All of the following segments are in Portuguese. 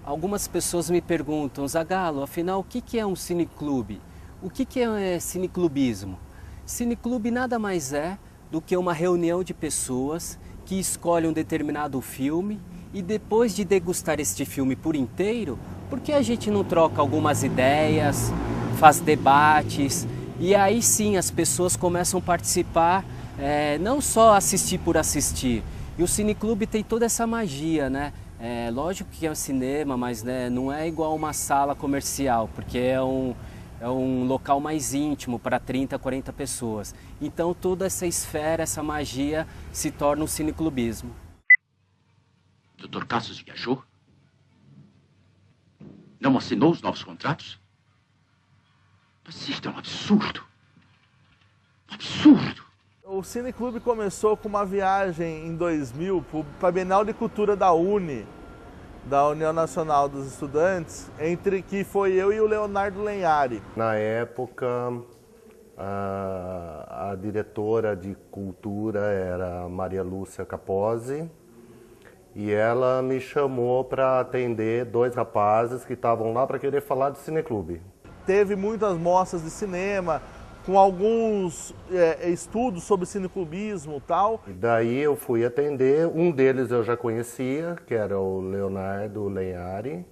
Algumas pessoas me perguntam, Zagalo, afinal, o que é um cineclube? O que é cineclubismo? Cineclube nada mais é do que uma reunião de pessoas que escolhem um determinado filme e depois de degustar este filme por inteiro, por que a gente não troca algumas ideias, faz debates e aí sim as pessoas começam a participar, não só assistir por assistir. E o cineclube tem toda essa magia, né? Lógico que é um cinema, mas né, não é igual uma sala comercial, porque é um local mais íntimo para 30, 40 pessoas. Então toda essa esfera, essa magia se torna um cineclubismo. Dr. Cassius viajou? Não assinou os novos contratos? Mas isto é um absurdo. Um absurdo. O Cineclube começou com uma viagem em 2000 para a Bienal de Cultura da UNE, da União Nacional dos Estudantes, entre que foi eu e o Leonardo Lenhari. Na época, a diretora de cultura era Maria Lúcia Capozzi e ela me chamou para atender dois rapazes que estavam lá para querer falar de cineclube. Teve muitas mostras de cinema, com alguns estudos sobre cineclubismo e tal. E daí eu fui atender, um deles eu já conhecia, que era o Leonardo Lenhari,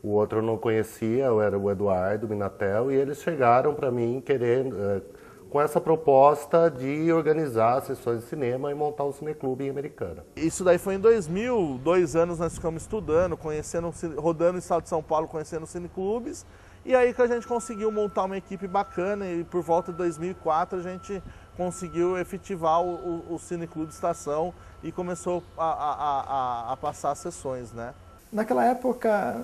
o outro eu não conhecia, era o Eduardo Minatel, e eles chegaram para mim querendo, com essa proposta de organizar sessões de cinema e montar um cineclube em Americana. Isso daí foi em 2000, 2 anos nós ficamos estudando, rodando o estado de São Paulo, conhecendo cineclubes. E aí que a gente conseguiu montar uma equipe bacana e por volta de 2004 a gente conseguiu efetivar o Cineclube Estação e começou a passar as sessões, né? Naquela época,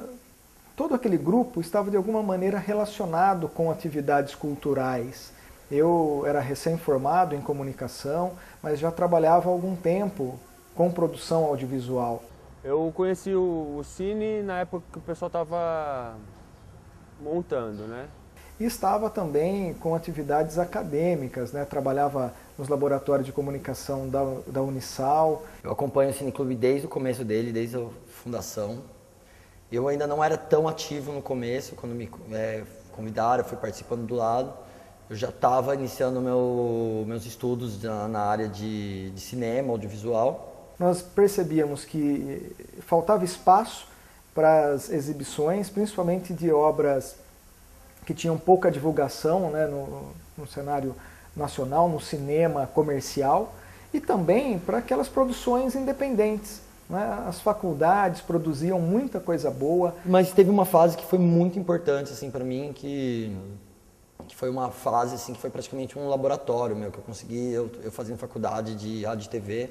todo aquele grupo estava de alguma maneira relacionado com atividades culturais. Eu era recém-formado em comunicação, mas já trabalhava há algum tempo com produção audiovisual. Eu conheci o Cine na época que o pessoal estava montando, né? E estava também com atividades acadêmicas, né? Trabalhava nos laboratórios de comunicação da Unisal. Eu acompanho o Cineclube desde o começo dele, desde a fundação. Eu ainda não era tão ativo no começo, quando me convidaram, eu fui participando do lado. Eu já estava iniciando meus estudos na área de cinema, audiovisual. Nós percebíamos que faltava espaço para as exibições, principalmente de obras que tinham pouca divulgação, né, no cenário nacional, no cinema comercial, e também para aquelas produções independentes, né? As faculdades produziam muita coisa boa. Mas teve uma fase que foi muito importante assim, para mim, que foi uma fase assim, que foi praticamente um laboratório meu, que eu consegui, eu fazendo faculdade de rádio e TV.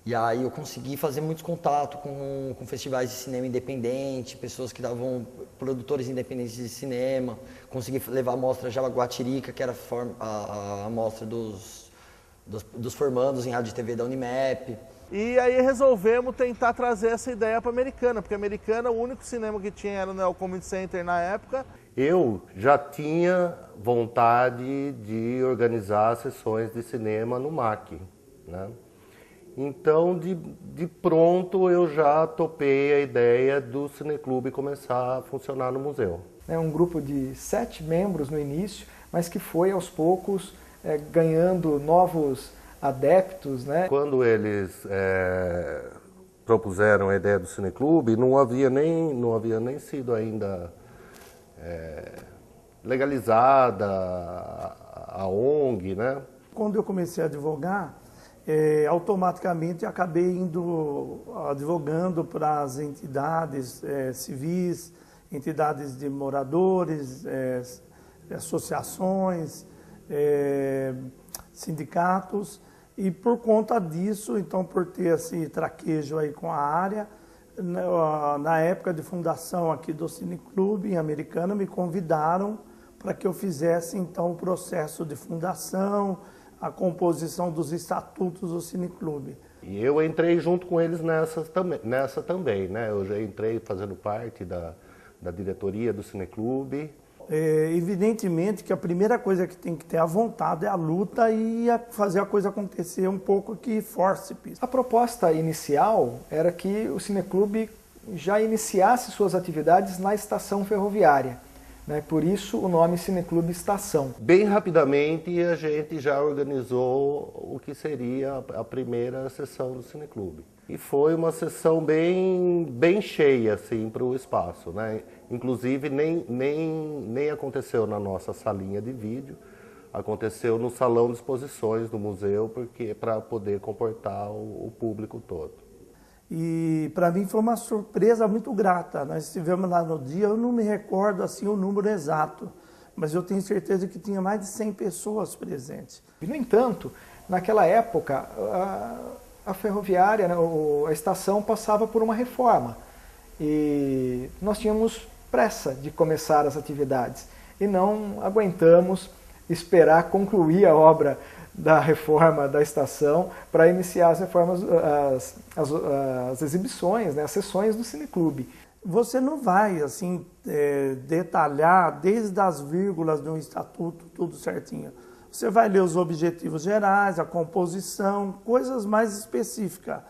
E aí eu consegui fazer muitos contatos com festivais de cinema independente, pessoas que davam, produtores independentes de cinema. Consegui levar a mostra Jabaguatirica, que era a mostra dos formandos em rádio e TV da Unimap. E aí resolvemos tentar trazer essa ideia para a Americana, porque a Americana, o único cinema que tinha era o Neo Comedy Center na época. Eu já tinha vontade de organizar sessões de cinema no MAC, né? Então, de pronto, eu já topei a ideia do Cineclube começar a funcionar no museu. É um grupo de 7 membros no início, mas que foi aos poucos ganhando novos adeptos, né? Quando eles propuseram a ideia do Cineclube, não havia nem sido ainda legalizada a ONG, né? Quando eu comecei a advogar, automaticamente acabei advogando para as entidades civis, entidades de moradores, associações, sindicatos, e por conta disso, então por ter esse traquejo aí com a área, na época de fundação aqui do Cineclube em Americana, me convidaram para que eu fizesse então o processo de fundação, a composição dos estatutos do Cineclube. E eu entrei junto com eles nessa também, né? Eu já entrei fazendo parte da diretoria do Cineclube. Evidentemente que a primeira coisa que tem que ter a vontade é a luta e fazer a coisa acontecer um pouco que forceps. A proposta inicial era que o Cineclube já iniciasse suas atividades na estação ferroviária. Por isso o nome Cineclube Estação. Bem rapidamente a gente já organizou o que seria a primeira sessão do Cineclube. E foi uma sessão bem cheia assim, para o espaço, né? Inclusive nem aconteceu na nossa salinha de vídeo, aconteceu no salão de exposições do museu, porque para poder comportar o público todo. E para mim foi uma surpresa muito grata. Nós estivemos lá no dia, eu não me recordo assim o número exato, mas eu tenho certeza que tinha mais de 100 pessoas presentes. E, no entanto, naquela época, a ferroviária, a estação passava por uma reforma e nós tínhamos pressa de começar as atividades e não aguentamos esperar concluir a obra da reforma da estação para iniciar as reformas, as exibições, as sessões do Cineclube. Você não vai assim detalhar desde as vírgulas do estatuto, tudo certinho. Você vai ler os objetivos gerais, a composição, coisas mais específicas.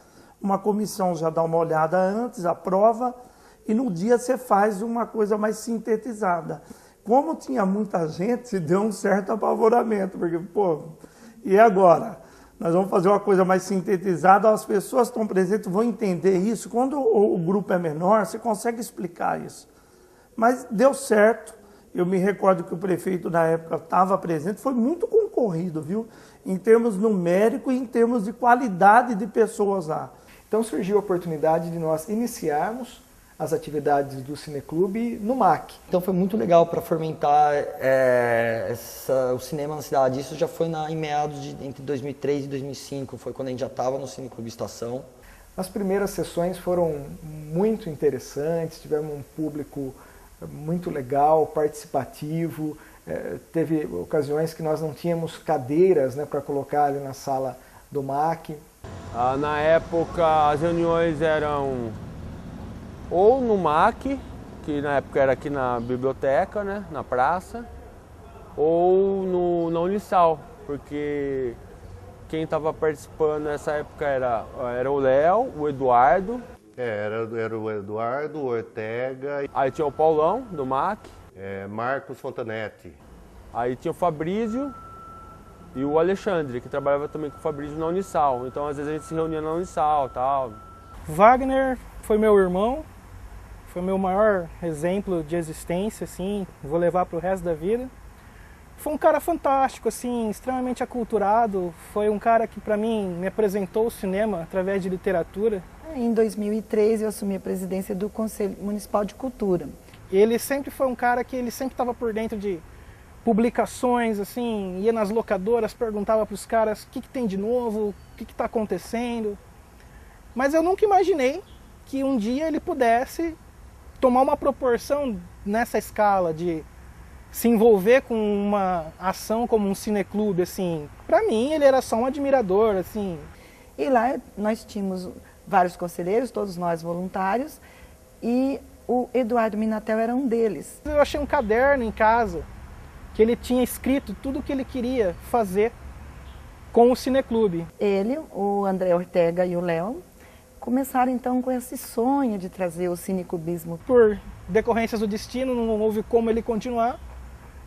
Uma comissão já dá uma olhada antes, aprova, e no dia você faz uma coisa mais sintetizada. Como tinha muita gente, deu um certo apavoramento, porque, e agora? Nós vamos fazer uma coisa mais sintetizada, as pessoas que estão presentes vão entender isso. Quando o grupo é menor, você consegue explicar isso. Mas deu certo. Eu me recordo que o prefeito na época estava presente, foi muito concorrido, viu? Em termos numéricos e em termos de qualidade de pessoas lá. Então surgiu a oportunidade de nós iniciarmos as atividades do Cineclube no MAC. Então foi muito legal para fomentar o cinema na cidade. Isso já foi em meados entre 2003 e 2005, foi quando a gente já estava no Cineclube Estação. As primeiras sessões foram muito interessantes, tivemos um público muito legal, participativo, teve ocasiões que nós não tínhamos cadeiras para colocar ali na sala do MAC. Na época as reuniões eram ou no MAC, que na época era aqui na biblioteca, na praça, ou na Unisal, porque quem estava participando nessa época era o Léo, o Eduardo. Era o Eduardo, o Ortega. Aí tinha o Paulão, do MAC. Marcos Fontanetti. Aí tinha o Fabrício e o Alexandre, que trabalhava também com o Fabrício na Unisal. Então às vezes a gente se reunia na Unisal e tal. Wagner foi meu irmão, foi meu maior exemplo de existência, assim, vou levar para o resto da vida. Foi um cara fantástico, assim, extremamente aculturado, foi um cara que para mim me apresentou o cinema através de literatura. Em 2003 eu assumi a presidência do Conselho Municipal de Cultura. Ele sempre foi um cara que ele sempre estava por dentro de publicações, assim, ia nas locadoras, perguntava para os caras o que tem de novo, o que está acontecendo. Mas eu nunca imaginei que um dia ele pudesse tomar uma proporção nessa escala de se envolver com uma ação como um cineclube, assim. Para mim ele era só um admirador, assim. E lá nós tínhamos vários conselheiros, todos nós voluntários, e o Eduardo Minatel era um deles. Eu achei um caderno em casa que ele tinha escrito tudo o que ele queria fazer com o cineclube. Ele, o André Ortega e o Léo começaram então com esse sonho de trazer o cineclubismo. Por decorrências do destino, não houve como ele continuar.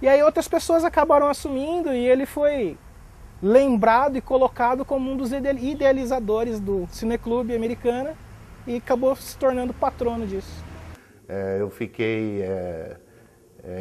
E aí outras pessoas acabaram assumindo e ele foi lembrado e colocado como um dos idealizadores do Cineclube Americana e acabou se tornando patrono disso. Eu fiquei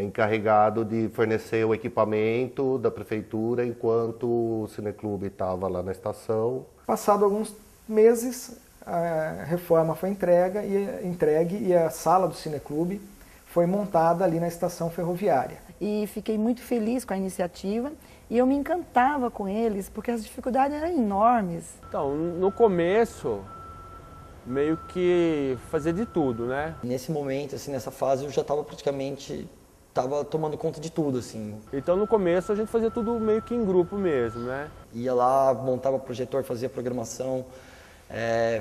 encarregado de fornecer o equipamento da prefeitura enquanto o Cineclube estava lá na estação. Passado alguns meses, a reforma foi entregue e a sala do Cineclube foi montada ali na estação ferroviária. E fiquei muito feliz com a iniciativa e eu me encantava com eles porque as dificuldades eram enormes. Então, no começo, meio que fazia de tudo, né? Nesse momento, assim, nessa fase, eu já estava praticamente tomando conta de tudo, assim. Então, no começo, a gente fazia tudo meio que em grupo mesmo, né? Ia lá, montava projetor, fazia programação,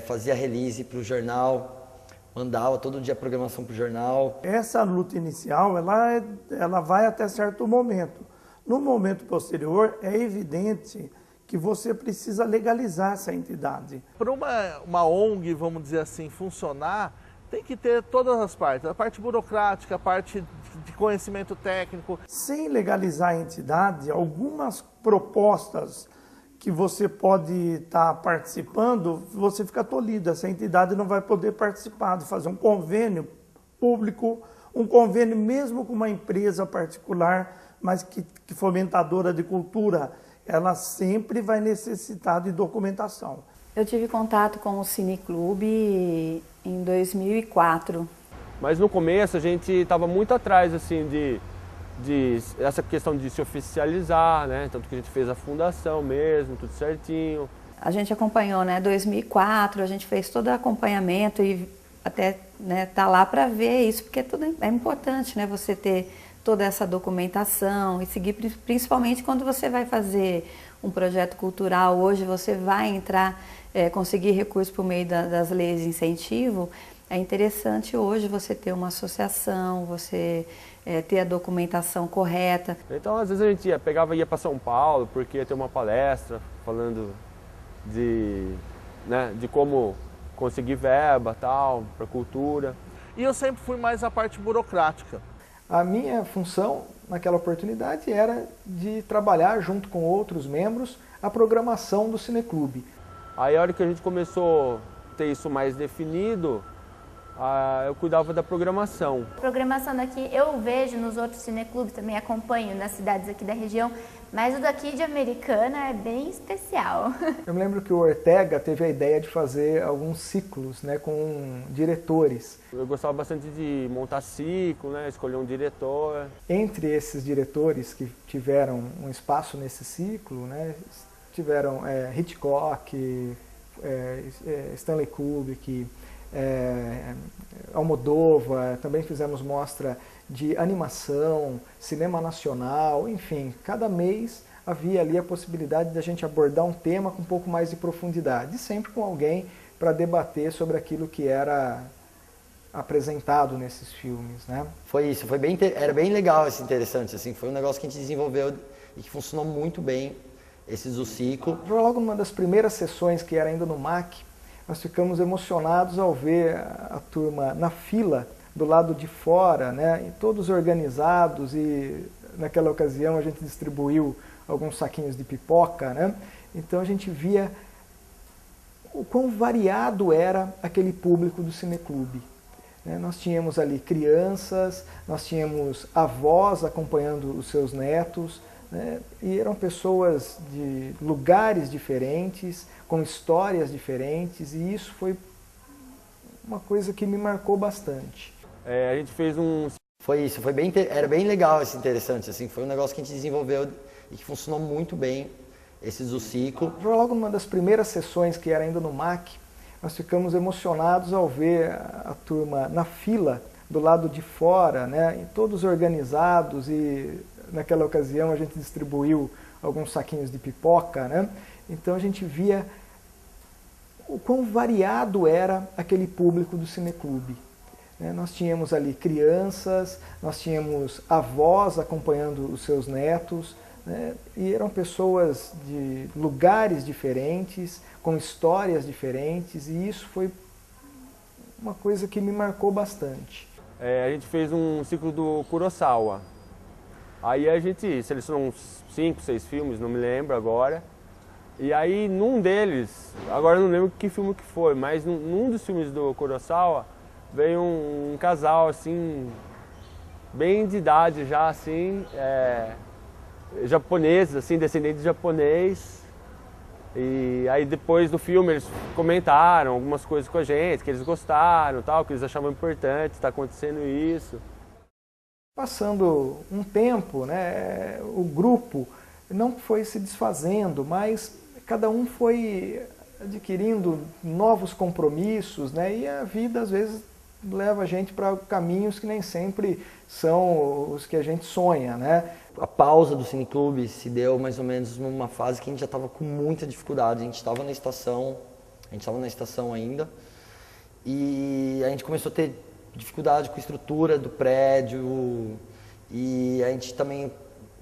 fazia release para o jornal, mandava todo dia a programação para o jornal. Essa luta inicial, ela vai até certo momento. No momento posterior, é evidente que você precisa legalizar essa entidade. Para uma ONG, vamos dizer assim, funcionar, tem que ter todas as partes, a parte burocrática, a parte de conhecimento técnico. Sem legalizar a entidade, algumas propostas que você pode estar participando, você fica tolhido, essa entidade não vai poder participar, de fazer um convênio público, um convênio mesmo com uma empresa particular, mas que fomentadora de cultura, ela sempre vai necessitar de documentação. Eu tive contato com o Cineclube em 2004. Mas no começo a gente estava muito atrás assim, de essa questão de se oficializar, né? Tanto que a gente fez a fundação mesmo, tudo certinho. A gente acompanhou, né, 2004, a gente fez todo o acompanhamento e até, né, tá lá para ver isso, porque tudo é importante, né, você ter toda essa documentação e seguir, principalmente quando você vai fazer um projeto cultural. Hoje você vai entrar, conseguir recursos por meio das leis de incentivo. É interessante hoje você ter uma associação, você ter a documentação correta. Então, às vezes a gente ia para São Paulo, porque ia ter uma palestra falando de como conseguir verba, tal, para cultura. E eu sempre fui mais a parte burocrática. A minha função naquela oportunidade era de trabalhar junto com outros membros a programação do Cineclube. Aí a hora que a gente começou a ter isso mais definido, eu cuidava da programação. A programação daqui eu vejo nos outros cineclubes, também acompanho nas cidades aqui da região, mas o daqui de Americana é bem especial. Eu me lembro que o Ortega teve a ideia de fazer alguns ciclos, né, com diretores. Eu gostava bastante de montar ciclo, né, escolher um diretor. Entre esses diretores que tiveram um espaço nesse ciclo, né, tiveram Hitchcock, Stanley Kubrick, Almodóvar, também fizemos mostra de animação, cinema nacional, enfim, cada mês havia ali a possibilidade de a gente abordar um tema com um pouco mais de profundidade, sempre com alguém para debater sobre aquilo que era apresentado nesses filmes, né? Foi isso, era bem legal, interessante, assim, foi um negócio que a gente desenvolveu e que funcionou muito bem, esses do ciclo. Logo numa das primeiras sessões, que era ainda no MAC, nós ficamos emocionados ao ver a turma na fila do lado de fora, né, e todos organizados, e naquela ocasião a gente distribuiu alguns saquinhos de pipoca, né? Então a gente via o quão variado era aquele público do Cineclube. Nós tínhamos ali crianças, nós tínhamos avós acompanhando os seus netos, né? E eram pessoas de lugares diferentes, com histórias diferentes, e isso foi uma coisa que me marcou bastante. A gente fez um... Foi isso, era bem legal, interessante, assim, foi um negócio que a gente desenvolveu e que funcionou muito bem, esses do ciclo. Logo numa das primeiras sessões, que era ainda no MAC, nós ficamos emocionados ao ver a turma na fila do lado de fora, né, e todos organizados, e naquela ocasião a gente distribuiu alguns saquinhos de pipoca, né? Então a gente via o quão variado era aquele público do Cineclube. Nós tínhamos ali crianças, nós tínhamos avós acompanhando os seus netos, né? E eram pessoas de lugares diferentes, com histórias diferentes, e isso foi uma coisa que me marcou bastante. A gente fez um ciclo do Kurosawa. Aí a gente selecionou uns 5, 6 filmes, não me lembro agora. E aí num deles, agora não lembro que filme que foi, mas num dos filmes do Kurosawa veio um casal assim, bem de idade já, assim, japoneses, assim, descendentes de japonês. E aí depois do filme eles comentaram algumas coisas com a gente, que eles gostaram, tal, que eles achavam importante estar acontecendo isso. Passando um tempo, né, o grupo não foi se desfazendo, mas cada um foi adquirindo novos compromissos, né, e a vida às vezes leva a gente para caminhos que nem sempre são os que a gente sonha, né? A pausa do Cineclube se deu mais ou menos numa fase que a gente já estava com muita dificuldade. A gente estava na estação ainda, e a gente começou a ter dificuldade com a estrutura do prédio, e a gente também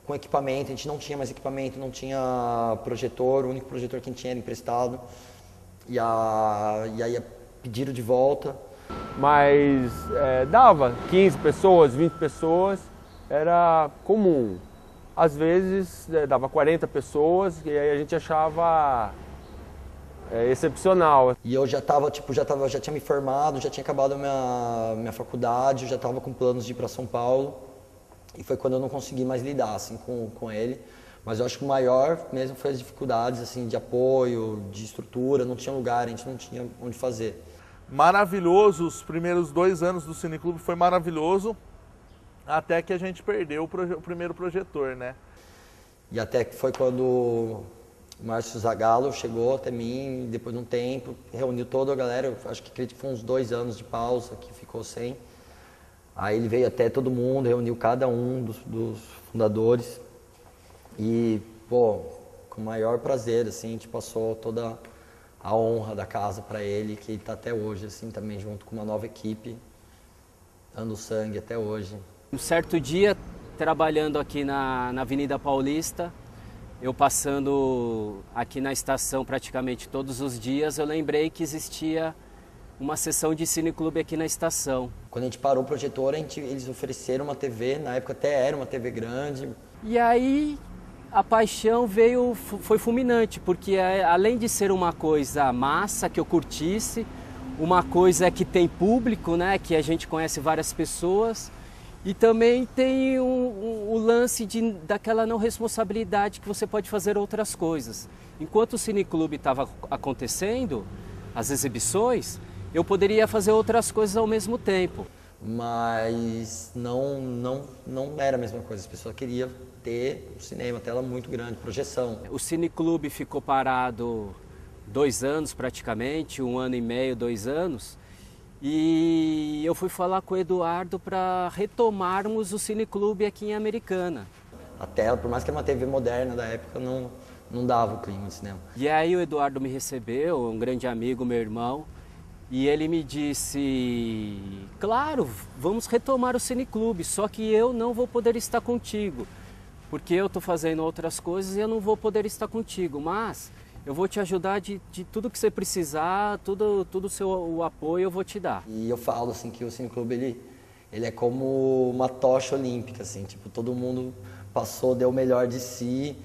com equipamento, a gente não tinha mais equipamento, não tinha projetor, o único projetor que a gente tinha era emprestado, e aí pediram de volta. mas dava 15 pessoas, 20 pessoas, era comum. Às vezes dava 40 pessoas e aí a gente achava excepcional. E eu já tinha me formado, já tinha acabado a minha faculdade, eu já estava com planos de ir para São Paulo. E foi quando eu não consegui mais lidar assim, com ele. Mas eu acho que o maior mesmo foi as dificuldades assim, de apoio, de estrutura, não tinha lugar, a gente não tinha onde fazer. Maravilhoso, os primeiros 2 anos do Cineclube foi maravilhoso, até que a gente perdeu o primeiro projetor, né? E até que foi quando o Márcio Zagallo chegou até mim, depois de um tempo, reuniu toda a galera, acho que acredito que foi uns 2 anos de pausa que ficou sem. Aí ele veio até todo mundo, reuniu cada um dos fundadores e, pô, com o maior prazer, assim, a gente passou toda a honra da casa para ele, que está até hoje, assim, também junto com uma nova equipe, dando sangue até hoje. Um certo dia, trabalhando aqui na Avenida Paulista, eu passando aqui na estação praticamente todos os dias, eu lembrei que existia uma sessão de cineclube aqui na estação. Quando a gente parou o projetor, eles ofereceram uma TV, na época até era uma TV grande. E aí a paixão foi fulminante, porque além de ser uma coisa massa, que eu curtisse, uma coisa que tem público, né, que a gente conhece várias pessoas, e também tem o lance daquela não responsabilidade que você pode fazer outras coisas. Enquanto o cineclube estava acontecendo, as exibições, eu poderia fazer outras coisas ao mesmo tempo. Mas não era a mesma coisa, as pessoas queriam ter um cinema, tela muito grande, projeção. O cineclube ficou parado 2 anos praticamente, 1 ano e meio, 2 anos, e eu fui falar com o Eduardo para retomarmos o cineclube aqui em Americana. A tela, por mais que era uma TV moderna da época, não dava o clima de cinema. E aí o Eduardo me recebeu, um grande amigo, meu irmão, e ele me disse, claro, vamos retomar o cineclube, só que eu não vou poder estar contigo, porque eu estou fazendo outras coisas e eu não vou poder estar contigo, mas eu vou te ajudar de tudo que você precisar, todo o apoio eu vou te dar. E eu falo assim que o cineclube ele é como uma tocha olímpica, assim, tipo, todo mundo passou, deu o melhor de si,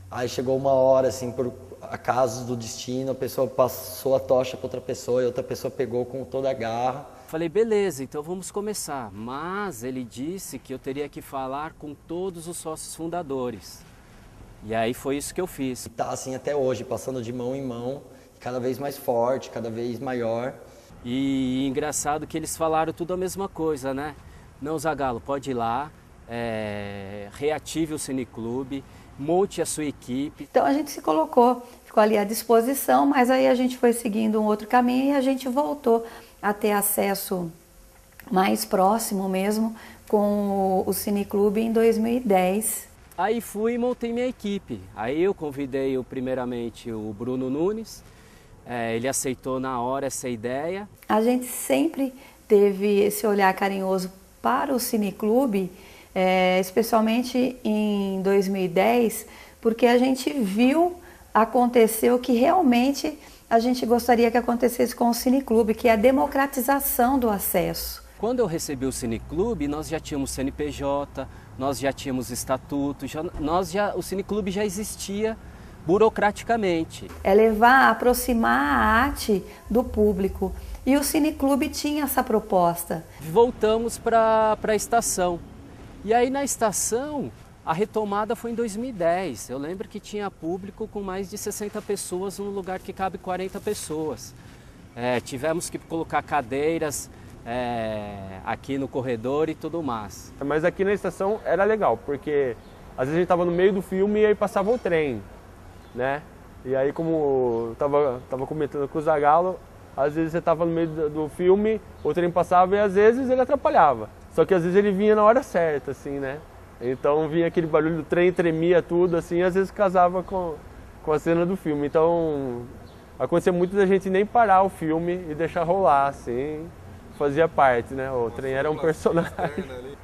aí chegou uma hora, assim, por acasos do destino, a pessoa passou a tocha para outra pessoa e outra pessoa pegou com toda a garra. Falei, beleza, então vamos começar. Mas ele disse que eu teria que falar com todos os sócios fundadores. E aí foi isso que eu fiz. Tá assim até hoje, passando de mão em mão, cada vez mais forte, cada vez maior. E engraçado que eles falaram tudo a mesma coisa, né? Não, Zagallo, pode ir lá, reative o cineclube, monte a sua equipe. Então a gente se colocou, ficou ali à disposição, mas aí a gente foi seguindo um outro caminho e a gente voltou a ter acesso mais próximo mesmo com o cineclube em 2010. Aí fui e montei minha equipe. Aí eu convidei primeiramente o Bruno Nunes, ele aceitou na hora essa ideia. A gente sempre teve esse olhar carinhoso para o cineclube, especialmente em 2010, porque a gente viu acontecer o que realmente a gente gostaria que acontecesse com o cineclube, que é a democratização do acesso. Quando eu recebi o cineclube, nós já tínhamos CNPJ, nós já tínhamos estatuto, o cineclube já existia burocraticamente. É levar, aproximar a arte do público. E o cineclube tinha essa proposta. Voltamos para a estação. E aí na estação, a retomada foi em 2010. Eu lembro que tinha público com mais de 60 pessoas num lugar que cabe 40 pessoas. Tivemos que colocar cadeiras aqui no corredor e tudo mais. Mas aqui na estação era legal, porque às vezes a gente estava no meio do filme e aí passava o trem, né? E aí, como eu tava comentando com o Zagallo, às vezes você estava no meio do filme, o trem passava e às vezes ele atrapalhava. Só que às vezes ele vinha na hora certa, assim, né? Então vinha aquele barulho do trem, tremia tudo, assim, e às vezes casava com a cena do filme. Então acontecia muito da gente nem parar o filme e deixar rolar, assim, fazia parte, né? O trem era um personagem.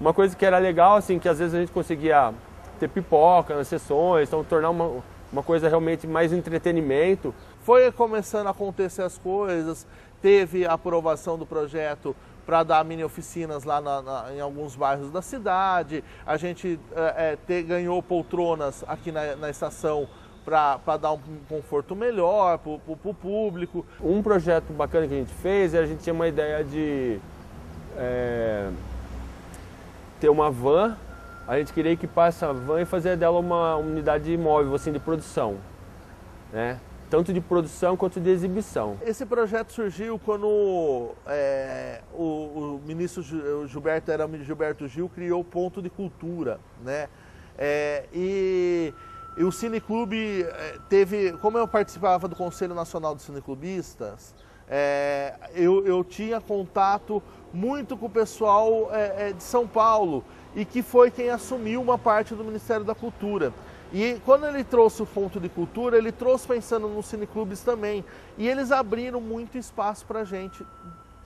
Uma coisa que era legal, assim, que às vezes a gente conseguia ter pipoca nas sessões, então tornar uma coisa realmente mais entretenimento. Foi começando a acontecer as coisas teve a aprovação do projeto para dar mini oficinas lá em alguns bairros da cidade. A gente ganhou poltronas aqui na estação para dar um conforto melhor para o público. Um projeto bacana que a gente fez, a gente tinha uma ideia de ter uma van. A gente queria equipar essa van e fazer dela uma unidade móvel assim, de produção, né? Tanto de produção quanto de exibição. Esse projeto surgiu quando o ministro Gilberto Gil criou o Ponto de Cultura, né? E o Cineclube teve, como eu participava do Conselho Nacional dos Cineclubistas, eu tinha contato muito com o pessoal de São Paulo e que foi quem assumiu uma parte do Ministério da Cultura. E quando ele trouxe o Ponto de Cultura, ele trouxe pensando nos cineclubes também. E eles abriram muito espaço para a gente,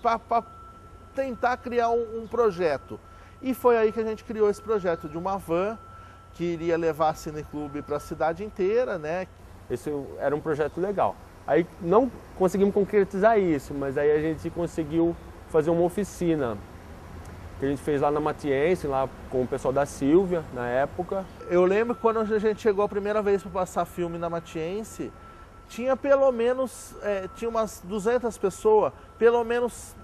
para tentar criar um projeto. E foi aí que a gente criou esse projeto de uma van que iria levar a cineclube para a cidade inteira, né? Esse era um projeto legal. Aí não conseguimos concretizar isso, mas aí a gente conseguiu fazer uma oficina que a gente fez lá na Matiense, lá com o pessoal da Silvia, na época. Eu lembro que quando a gente chegou a primeira vez para passar filme na Matiense, tinha pelo menos, tinha umas 200 pessoas, pelo menos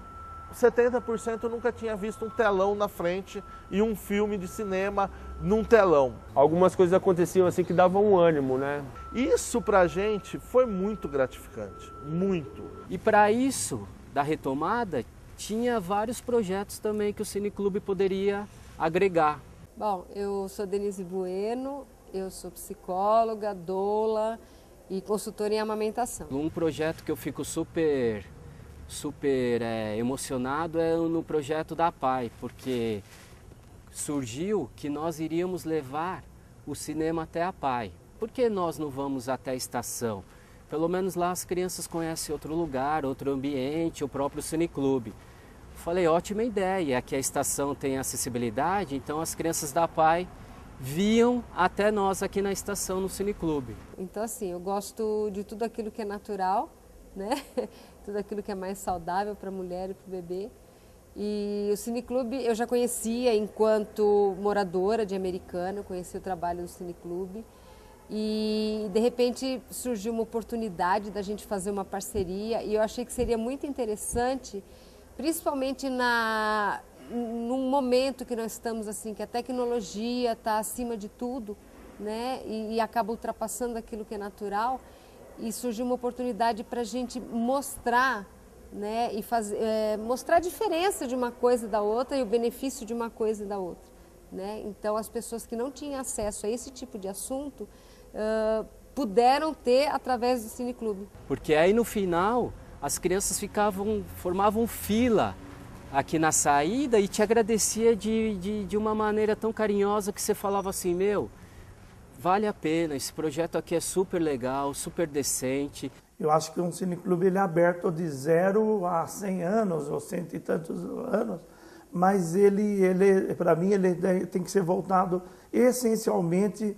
70% nunca tinha visto um telão na frente e um filme de cinema num telão. Algumas coisas aconteciam assim que davam um ânimo, né? Isso pra gente foi muito gratificante, muito. E para isso, da retomada, tinha vários projetos também que o Cineclube poderia agregar. Bom, eu sou Denise Bueno, eu sou psicóloga, doula e consultora em amamentação. Um projeto que eu fico super emocionado é no projeto da PAI, porque surgiu que nós iríamos levar o cinema até a PAI. Por que nós não vamos até a estação? Pelo menos lá as crianças conhecem outro lugar, outro ambiente, o próprio Cineclube. Falei, ótima ideia, aqui a estação tem acessibilidade, então as crianças da PAI viam até nós aqui na estação, no Cineclube. Então assim, eu gosto de tudo aquilo que é natural, né? Tudo aquilo que é mais saudável para a mulher e para o bebê. E o Cineclube eu já conhecia enquanto moradora de Americana, eu conheci o trabalho do Cineclube. E de repente surgiu uma oportunidade da gente fazer uma parceria e eu achei que seria muito interessante, principalmente num momento que nós estamos assim, que a tecnologia está acima de tudo, né? E acaba ultrapassando aquilo que é natural. E surgiu uma oportunidade para a gente mostrar, né? E mostrar a diferença de uma coisa da outra e o benefício de uma coisa e da outra, né? Então as pessoas que não tinham acesso a esse tipo de assunto puderam ter através do Cineclube. Porque aí no final as crianças formavam fila aqui na saída e te agradecia de uma maneira tão carinhosa que você falava assim, meu, vale a pena, esse projeto aqui é super legal, super decente. Eu acho que um cineclube ele é aberto de 0 a 100 anos, ou 100 e tantos anos, mas ele para mim, ele tem que ser voltado essencialmente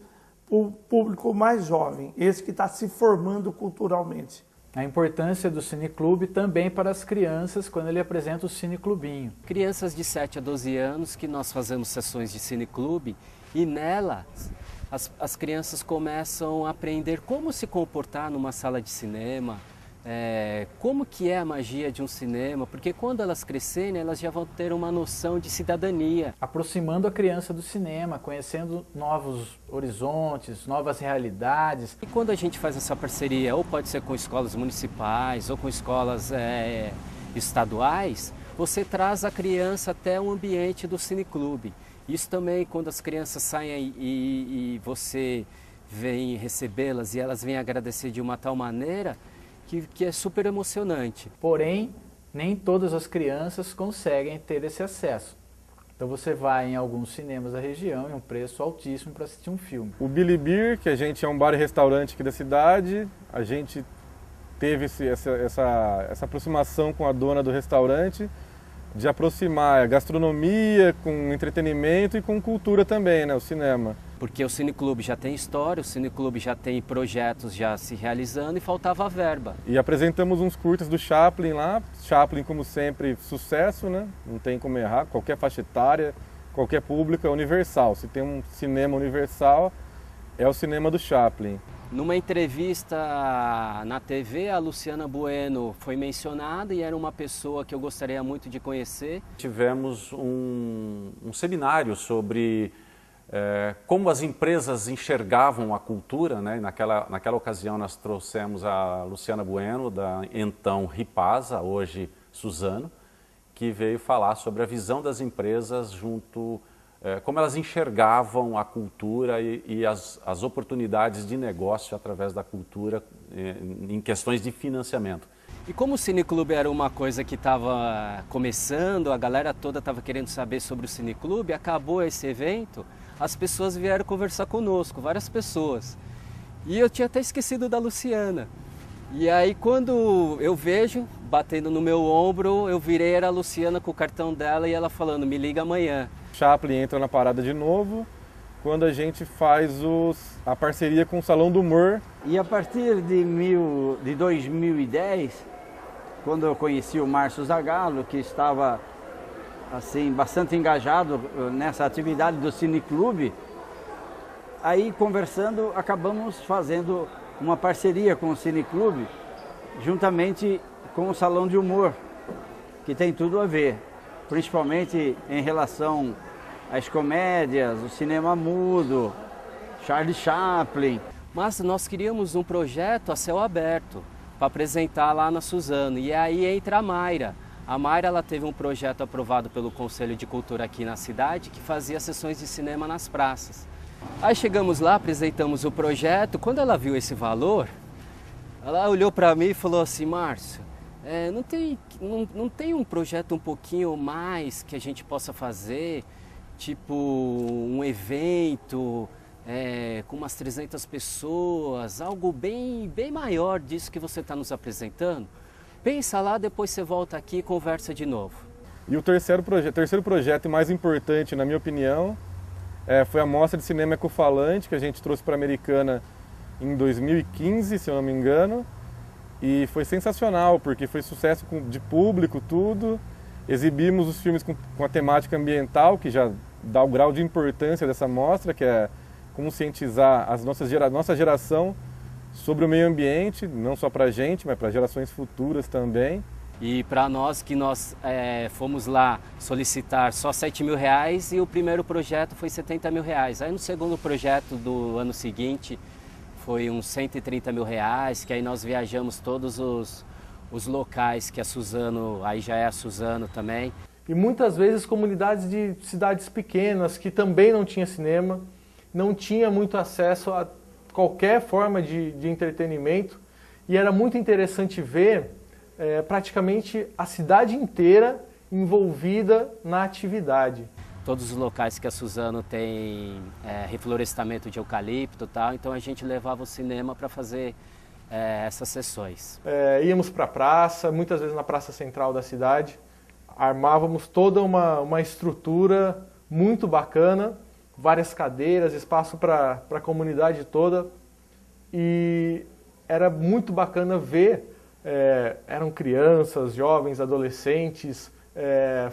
para o público mais jovem, esse que está se formando culturalmente. A importância do Cineclube também para as crianças, quando ele apresenta o Cineclubinho. Crianças de 7 a 12 anos que nós fazemos sessões de Cineclube e nelas as crianças começam a aprender como se comportar numa sala de cinema, como que é a magia de um cinema, porque quando elas crescerem, elas já vão ter uma noção de cidadania. Aproximando a criança do cinema, conhecendo novos horizontes, novas realidades. E quando a gente faz essa parceria, ou pode ser com escolas municipais, ou com escolas estaduais, você traz a criança até o ambiente do Cineclube. Isso também, quando as crianças saem e você vem recebê-las e elas vêm agradecer de uma tal maneira que é super emocionante. Porém, nem todas as crianças conseguem ter esse acesso. Então você vai em alguns cinemas da região e um preço altíssimo para assistir um filme. O Billy Beer, que a gente é um bar e restaurante aqui da cidade, a gente teve essa aproximação com a dona do restaurante, de aproximar a gastronomia com entretenimento e com cultura também, né, o cinema. Porque o Cineclube já tem história, o Cineclube já tem projetos já se realizando e faltava verba. E apresentamos uns curtas do Chaplin lá, Chaplin como sempre sucesso, né? Não tem como errar, qualquer faixa etária, qualquer público é universal. Se tem um cinema universal, é o cinema do Chaplin. Numa entrevista na TV, a Luciana Bueno foi mencionada e era uma pessoa que eu gostaria muito de conhecer. Tivemos um seminário sobre como as empresas enxergavam a cultura, né? Naquela ocasião nós trouxemos a Luciana Bueno, da então Ripasa, hoje Suzano, que veio falar sobre a visão das empresas junto, como elas enxergavam a cultura e as oportunidades de negócio através da cultura em questões de financiamento. E como o Cineclube era uma coisa que estava começando, a galera toda estava querendo saber sobre o Cineclube, acabou esse evento, as pessoas vieram conversar conosco, várias pessoas. E eu tinha até esquecido da Luciana. E aí quando eu vejo, batendo no meu ombro, eu virei, era a Luciana com o cartão dela e ela falando, me liga amanhã. Chaplin entra na parada de novo, quando a gente faz a parceria com o Salão do Humor. E a partir de 2010, quando eu conheci o Márcio Zagallo, que estava assim, bastante engajado nessa atividade do Cineclube, aí conversando, acabamos fazendo uma parceria com o Cineclube, juntamente com o Salão de Humor, que tem tudo a ver, principalmente em relação às comédias, o cinema mudo, Charlie Chaplin. Mas nós queríamos um projeto a céu aberto, para apresentar lá na Suzano, e aí entra a Mayra. A Mayra ela teve um projeto aprovado pelo Conselho de Cultura aqui na cidade, que fazia sessões de cinema nas praças. Aí chegamos lá, apresentamos o projeto, quando ela viu esse valor, ela olhou para mim e falou assim, Márcio, não tem um projeto um pouquinho mais que a gente possa fazer, tipo um evento com umas 300 pessoas, algo bem maior disso que você está nos apresentando? Pensa lá, depois você volta aqui e conversa de novo. E o terceiro projeto e mais importante, na minha opinião, foi a Mostra de Cinema Ecofalante, que a gente trouxe para a Americana em 2015, se eu não me engano. E foi sensacional, porque foi sucesso de público, tudo. Exibimos os filmes com a temática ambiental, que já dá o grau de importância dessa mostra, que é conscientizar a nossa geração sobre o meio ambiente, não só para a gente, mas para gerações futuras também. E para nós fomos lá solicitar só R$7 mil e o primeiro projeto foi R$70 mil. Aí no segundo projeto do ano seguinte foi uns R$130 mil, que aí nós viajamos todos os locais que a Suzano, aí já é a Suzano também. E muitas vezes comunidades de cidades pequenas que também não tinha cinema, não tinha muito acesso a qualquer forma de entretenimento, e era muito interessante ver praticamente a cidade inteira envolvida na atividade. Todos os locais que a Suzano tem reflorestamento de eucalipto e tal, então a gente levava o cinema para fazer essas sessões. Íamos para a praça, muitas vezes na praça central da cidade, armávamos toda uma estrutura muito bacana, várias cadeiras, espaço para a comunidade toda, e era muito bacana ver, eram crianças, jovens, adolescentes,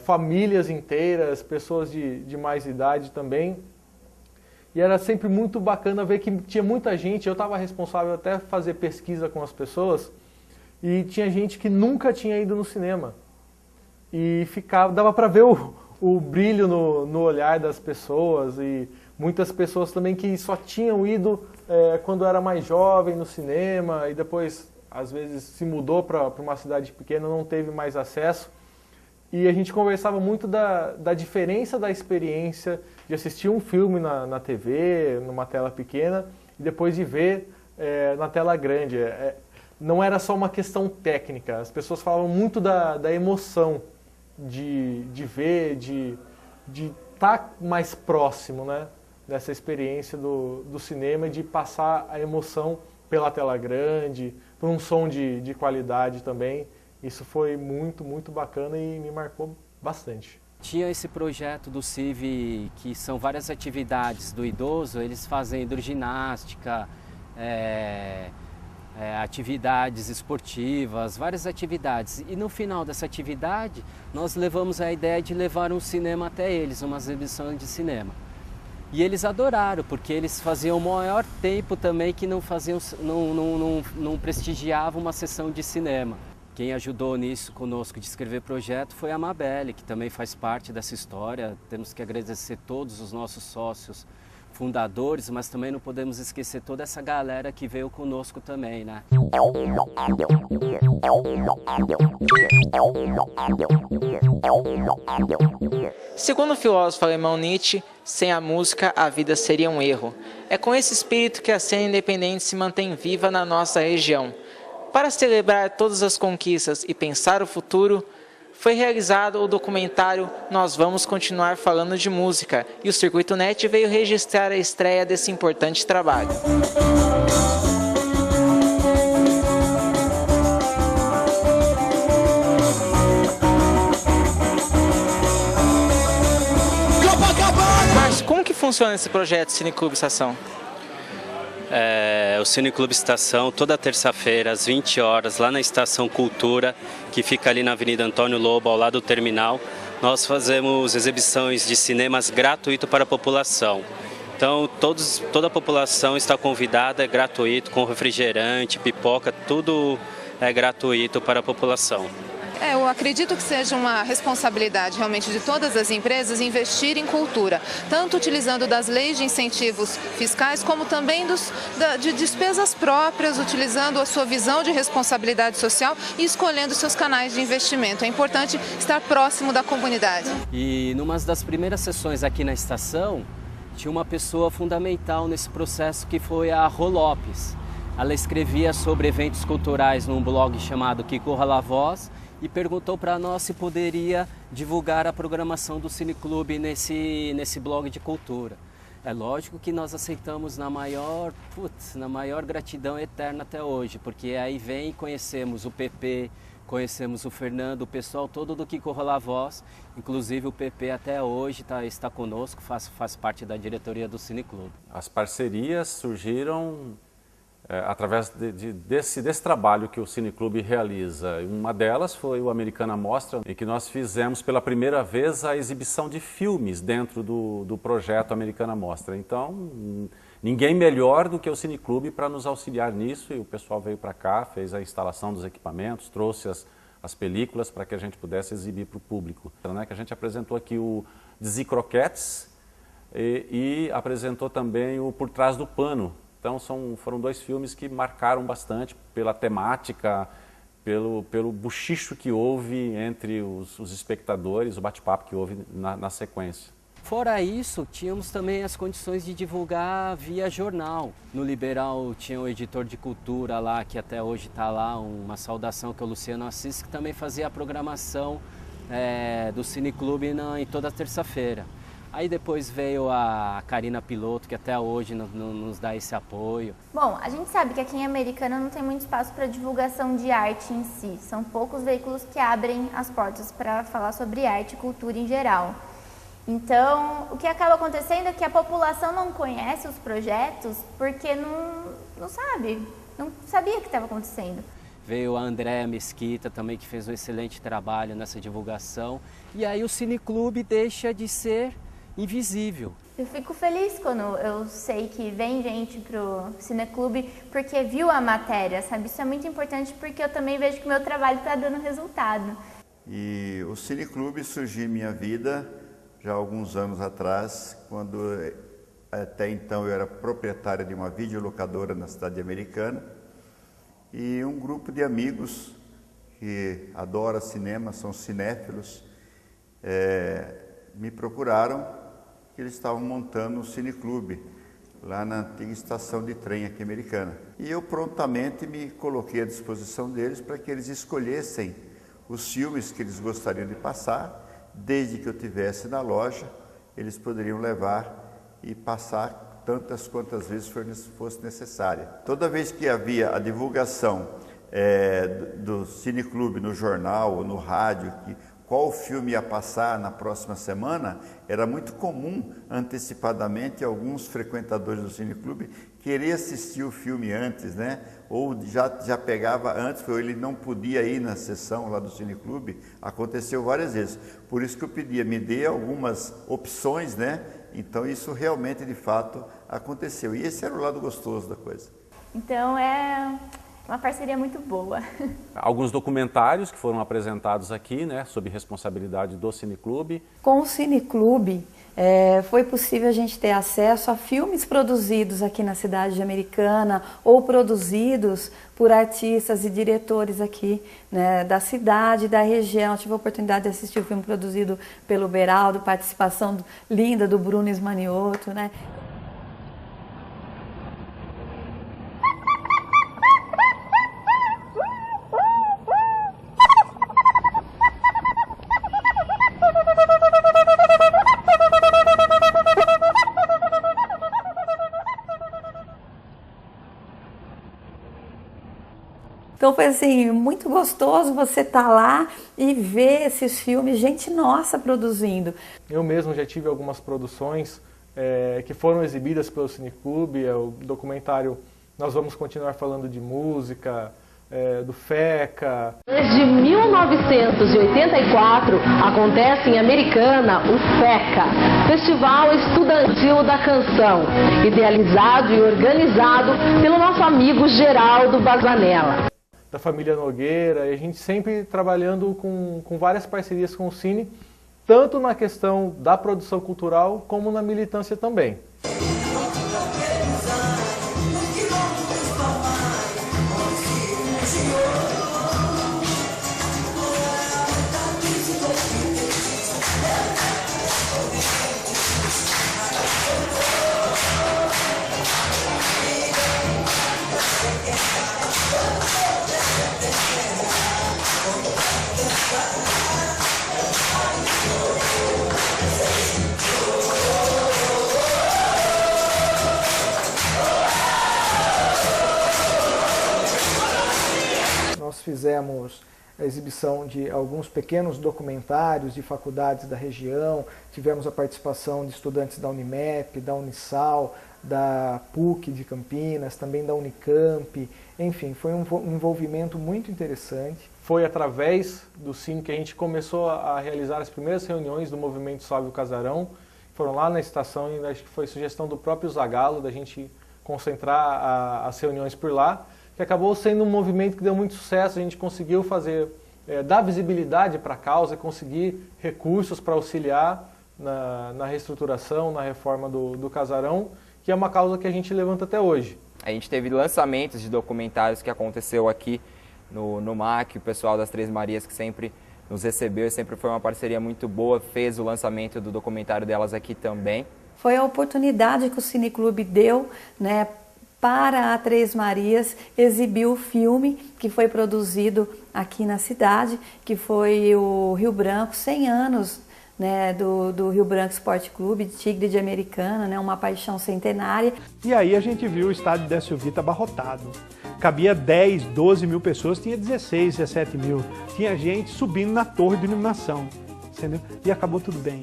famílias inteiras, pessoas de mais idade também, e era sempre muito bacana ver que tinha muita gente. Eu estava responsável até fazer pesquisa com as pessoas, e tinha gente que nunca tinha ido no cinema, e dava para ver o brilho no olhar das pessoas, e muitas pessoas também que só tinham ido quando era mais jovem no cinema, e depois às vezes se mudou para uma cidade pequena, não teve mais acesso. E a gente conversava muito da diferença da experiência de assistir um filme na TV, numa tela pequena, e depois de ver na tela grande. Não era só uma questão técnica, as pessoas falavam muito da emoção de ver, de estar mais próximo, né, dessa experiência do cinema, e de passar a emoção pela tela grande, por um som de qualidade também. Isso foi muito, muito bacana e me marcou bastante. Tinha esse projeto do CIV, que são várias atividades do idoso, eles fazem hidroginástica, atividades esportivas, várias atividades. E no final dessa atividade, nós levamos a ideia de levar um cinema até eles, uma exibição de cinema. E eles adoraram, porque eles faziam o maior tempo também que não prestigiavam uma sessão de cinema. Quem ajudou nisso conosco de escrever projeto foi a Mabelle, que também faz parte dessa história. Temos que agradecer todos os nossos sócios fundadores, mas também não podemos esquecer toda essa galera que veio conosco também, né? Segundo o filósofo alemão Nietzsche, sem a música a vida seria um erro. É com esse espírito que a cena independente se mantém viva na nossa região. Para celebrar todas as conquistas e pensar o futuro, foi realizado o documentário Nós Vamos Continuar Falando de Música, e o Circuito Net veio registrar a estreia desse importante trabalho. Mas como que funciona esse projeto Cineclube Estação? O Cineclube Estação, toda terça-feira, às 20 horas, lá na Estação Cultura, que fica ali na Avenida Antônio Lobo, ao lado do terminal, nós fazemos exibições de cinemas gratuito para a população. Então, toda a população está convidada, é gratuito, com refrigerante, pipoca, tudo é gratuito para a população. Eu acredito que seja uma responsabilidade realmente de todas as empresas investir em cultura, tanto utilizando das leis de incentivos fiscais, como também de despesas próprias, utilizando a sua visão de responsabilidade social e escolhendo seus canais de investimento. É importante estar próximo da comunidade. E numa das primeiras sessões aqui na estação, tinha uma pessoa fundamental nesse processo que foi a Rô Lopes. Ela escrevia sobre eventos culturais num blog chamado Que Corra La Voz, e perguntou para nós se poderia divulgar a programação do Cineclube nesse blog de cultura. É lógico que nós aceitamos na maior gratidão eterna até hoje, porque aí vem e conhecemos o PP, conhecemos o Fernando, o pessoal todo do Que Corra La Voz, inclusive o PP até hoje está conosco, faz parte da diretoria do Cineclube. As parcerias surgiram através desse trabalho que o Cineclube realiza. Uma delas foi o Americana Mostra, em que nós fizemos pela primeira vez a exibição de filmes dentro do projeto Americana Mostra. Então, ninguém melhor do que o Cineclube para nos auxiliar nisso, e o pessoal veio para cá, fez a instalação dos equipamentos, trouxe as películas para que a gente pudesse exibir para o público. Que a gente apresentou aqui o Dizzy Croquettes e apresentou também o Por Trás do Pano. Então foram dois filmes que marcaram bastante pela temática, pelo buchicho que houve entre os espectadores, o bate-papo que houve na sequência. Fora isso, tínhamos também as condições de divulgar via jornal. No Liberal tinha um editor de cultura lá, que até hoje está lá, uma saudação, que é o Luciano Assis, que também fazia a programação do Cineclube em toda terça-feira. Aí depois veio a Karina Piloto, que até hoje nos dá esse apoio. Bom, a gente sabe que aqui em Americana não tem muito espaço para divulgação de arte em si. São poucos veículos que abrem as portas para falar sobre arte e cultura em geral. Então, o que acaba acontecendo é que a população não conhece os projetos porque não sabia o que estava acontecendo. Veio a Andréa Mesquita também, que fez um excelente trabalho nessa divulgação. E aí o Cineclube deixa de ser invisível. Eu fico feliz quando eu sei que vem gente pro Cineclube porque viu a matéria, sabe? Isso é muito importante porque eu também vejo que o meu trabalho está dando resultado. E o Cineclube surgiu em minha vida já há alguns anos atrás, quando até então eu era proprietário de uma videolocadora na cidade americana, e um grupo de amigos que adoram cinema, são cinéfilos, me procuraram, que eles estavam montando um cineclube lá na antiga estação de trem aqui americana. E eu prontamente me coloquei à disposição deles para que eles escolhessem os filmes que eles gostariam de passar, desde que eu tivesse na loja, eles poderiam levar e passar tantas quantas vezes fosse necessária. Toda vez que havia a divulgação do Cineclube no jornal ou no rádio, qual filme ia passar na próxima semana, era muito comum antecipadamente alguns frequentadores do cineclube querer assistir o filme antes, né? Ou já pegava antes, ou ele não podia ir na sessão lá do cineclube. Aconteceu várias vezes. Por isso que eu pedia, me dê algumas opções, né? Então isso realmente, de fato, aconteceu. E esse era o lado gostoso da coisa. Então é uma parceria muito boa. Alguns documentários que foram apresentados aqui, né, sob responsabilidade do Cineclube. Com o Cineclube, foi possível a gente ter acesso a filmes produzidos aqui na cidade de Americana ou produzidos por artistas e diretores aqui, né, da cidade, da região. Tive a oportunidade de assistir o filme produzido pelo Beraldo, participação linda do Bruno Ismanioto, né? Então foi assim, muito gostoso você estar lá e ver esses filmes, gente nossa produzindo. Eu mesmo já tive algumas produções que foram exibidas pelo Cineclube, o documentário Nós Vamos Continuar Falando de Música, do FECA. Desde 1984 acontece em Americana o FECA, Festival Estudantil da Canção, idealizado e organizado pelo nosso amigo Geraldo Bazanella. Da família Nogueira, e a gente sempre trabalhando com várias parcerias com o Cine, tanto na questão da produção cultural como na militância também. Nós fizemos a exibição de alguns pequenos documentários de faculdades da região, tivemos a participação de estudantes da Unimep, da Unisal, da PUC de Campinas, também da Unicamp, enfim, foi um envolvimento muito interessante. Foi através do Cine que a gente começou a realizar as primeiras reuniões do movimento Salve o Casarão, foram lá na estação e acho que foi sugestão do próprio Zagallo da gente concentrar as reuniões por lá, que acabou sendo um movimento que deu muito sucesso, a gente conseguiu fazer, dar visibilidade para a causa, conseguir recursos para auxiliar na reestruturação, na reforma do casarão, que é uma causa que a gente levanta até hoje. A gente teve lançamentos de documentários que aconteceu aqui no MAC, o pessoal das Três Marias que sempre nos recebeu e sempre foi uma parceria muito boa, fez o lançamento do documentário delas aqui também. Foi a oportunidade que o Cineclube deu, né, para a Três Marias exibir o filme que foi produzido aqui na cidade, que foi o Rio Branco, 100 anos, né, do Rio Branco Esporte Clube, de Tigre de Americana, né, uma paixão centenária. E aí a gente viu o estádio da Silvita abarrotado. Cabia 10, 12 mil pessoas, tinha 16, 17 mil. Tinha gente subindo na torre de iluminação, entendeu? E acabou tudo bem.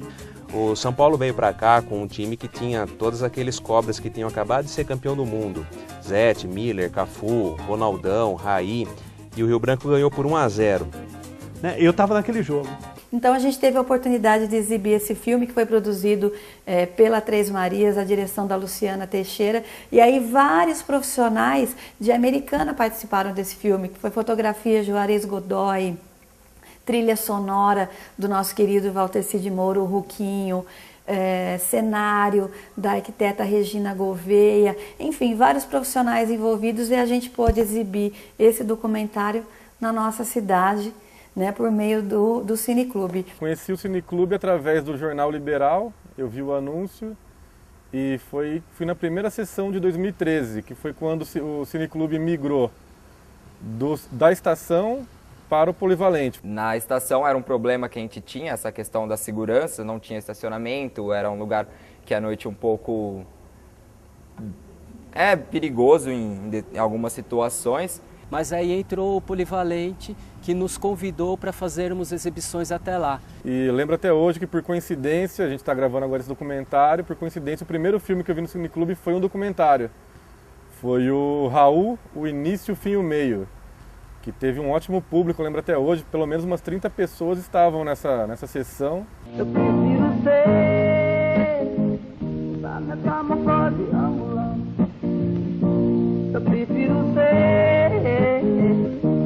O São Paulo veio para cá com um time que tinha todos aqueles cobras que tinham acabado de ser campeão do mundo. Zete, Miller, Cafu, Ronaldão, Raí. E o Rio Branco ganhou por 1-0. Eu estava naquele jogo. Então a gente teve a oportunidade de exibir esse filme que foi produzido pela Três Marias, a direção da Luciana Teixeira. E aí vários profissionais de Americana participaram desse filme, que foi fotografia Juarez Godoy, trilha sonora do nosso querido Valteci de Moura, o Ruquinho, cenário da arquiteta Regina Gouveia, enfim, vários profissionais envolvidos, e a gente pôde exibir esse documentário na nossa cidade, né, por meio do Cineclube. Conheci o Cineclube através do Jornal Liberal, eu vi o anúncio e fui na primeira sessão de 2013, que foi quando o Cineclube migrou da estação para o polivalente. Na estação era um problema que a gente tinha, essa questão da segurança, não tinha estacionamento, era um lugar que à noite um pouco perigoso em algumas situações. Mas aí entrou o Polivalente, que nos convidou para fazermos exibições até lá. E lembro até hoje que, por coincidência, a gente está gravando agora esse documentário, por coincidência o primeiro filme que eu vi no Cineclube foi um documentário. Foi o Raul, o Início, o Fim e o Meio, que teve um ótimo público, eu lembro até hoje, pelo menos umas 30 pessoas estavam nessa sessão. Eu prefiro ser essa metamorfose ambulante. Eu prefiro ser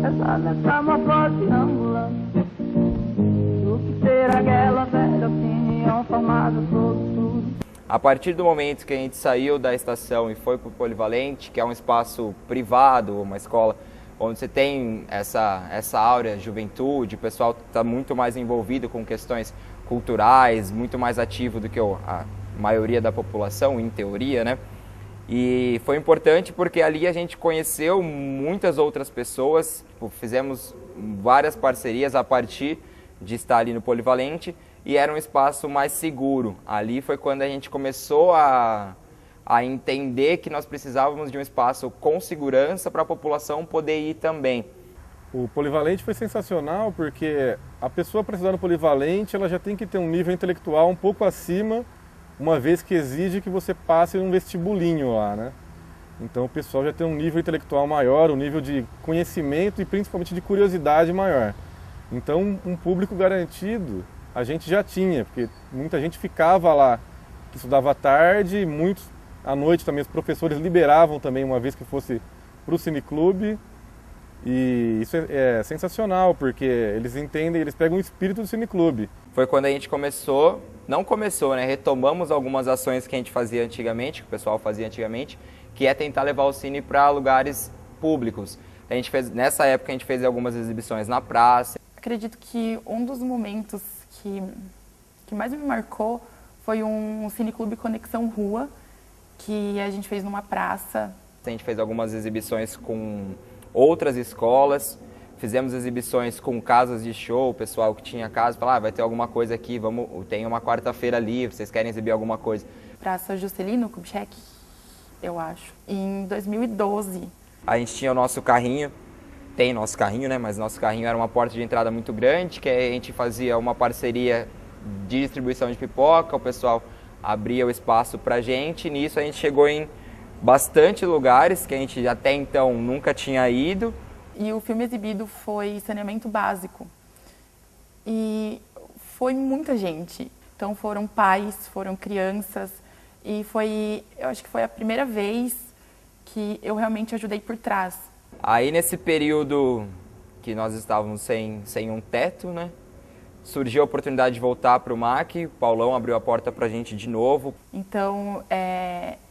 essa metamorfose ambulante do que ser aquela velha opinião formada sobre tudo. A partir do momento que a gente saiu da estação e foi para o Polivalente, que é um espaço privado, uma escola onde você tem essa áurea juventude, o pessoal está muito mais envolvido com questões culturais, muito mais ativo do que a maioria da população, em teoria, né? E foi importante porque ali a gente conheceu muitas outras pessoas, fizemos várias parcerias a partir de estar ali no Polivalente, e era um espaço mais seguro. Ali foi quando a gente começou a entender que nós precisávamos de um espaço com segurança para a população poder ir também. O Polivalente foi sensacional porque a pessoa para estudar no Polivalente ela já tem que ter um nível intelectual um pouco acima, uma vez que exige que você passe um vestibulinho lá, né? Então o pessoal já tem um nível intelectual maior, um nível de conhecimento e principalmente de curiosidade maior. Então um público garantido a gente já tinha, porque muita gente ficava lá, que estudava à tarde, muitos à noite também os professores liberavam também, uma vez que fosse para o Cineclube. E isso é sensacional, porque eles entendem, eles pegam o espírito do Cineclube. Foi quando a gente retomamos algumas ações que a gente fazia antigamente, que o pessoal fazia antigamente, que é tentar levar o cine para lugares públicos. Nessa época a gente fez algumas exibições na praça. Acredito que um dos momentos que mais me marcou foi um Cineclube Conexão Rua, que a gente fez numa praça. A gente fez algumas exibições com outras escolas, fizemos exibições com casas de show, o pessoal que tinha casa falava, vai ter alguma coisa aqui, tem uma quarta-feira livre, vocês querem exibir alguma coisa? Praça Juscelino Kubitschek, eu acho, em 2012. A gente tinha o nosso carrinho, tem nosso carrinho, né? Mas nosso carrinho era uma porta de entrada muito grande, que a gente fazia uma parceria de distribuição de pipoca, o pessoal abria o espaço pra gente, e nisso a gente chegou em bastante lugares que a gente até então nunca tinha ido. E o filme exibido foi Saneamento Básico. E foi muita gente. Então foram pais, foram crianças. E eu acho que foi a primeira vez que eu realmente ajudei por trás. Aí nesse período que nós estávamos sem um teto, né? Surgiu a oportunidade de voltar para o MAC, o Paulão abriu a porta para a gente de novo. Então,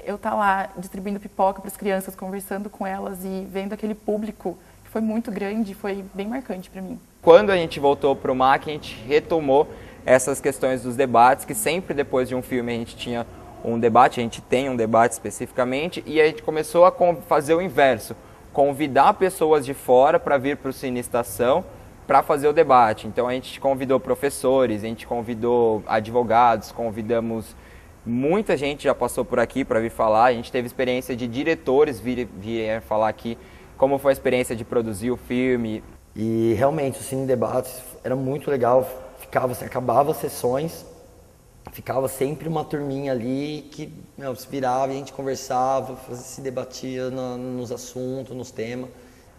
eu tá lá distribuindo pipoca para as crianças, conversando com elas e vendo aquele público que foi muito grande, foi bem marcante para mim. Quando a gente voltou para o MAC, a gente retomou essas questões dos debates, que sempre depois de um filme a gente tinha um debate, a gente tem um debate especificamente, e a gente começou a fazer o inverso, convidar pessoas de fora para vir para o Cine Estação, para fazer o debate. Então a gente convidou professores, a gente convidou advogados, convidamos muita gente já passou por aqui para vir falar. A gente teve experiência de diretores vir falar aqui como foi a experiência de produzir o filme. E realmente o Cine Debates era muito legal, acabava as sessões, ficava sempre uma turminha ali que se virava e a gente conversava, se debatia nos assuntos, nos temas.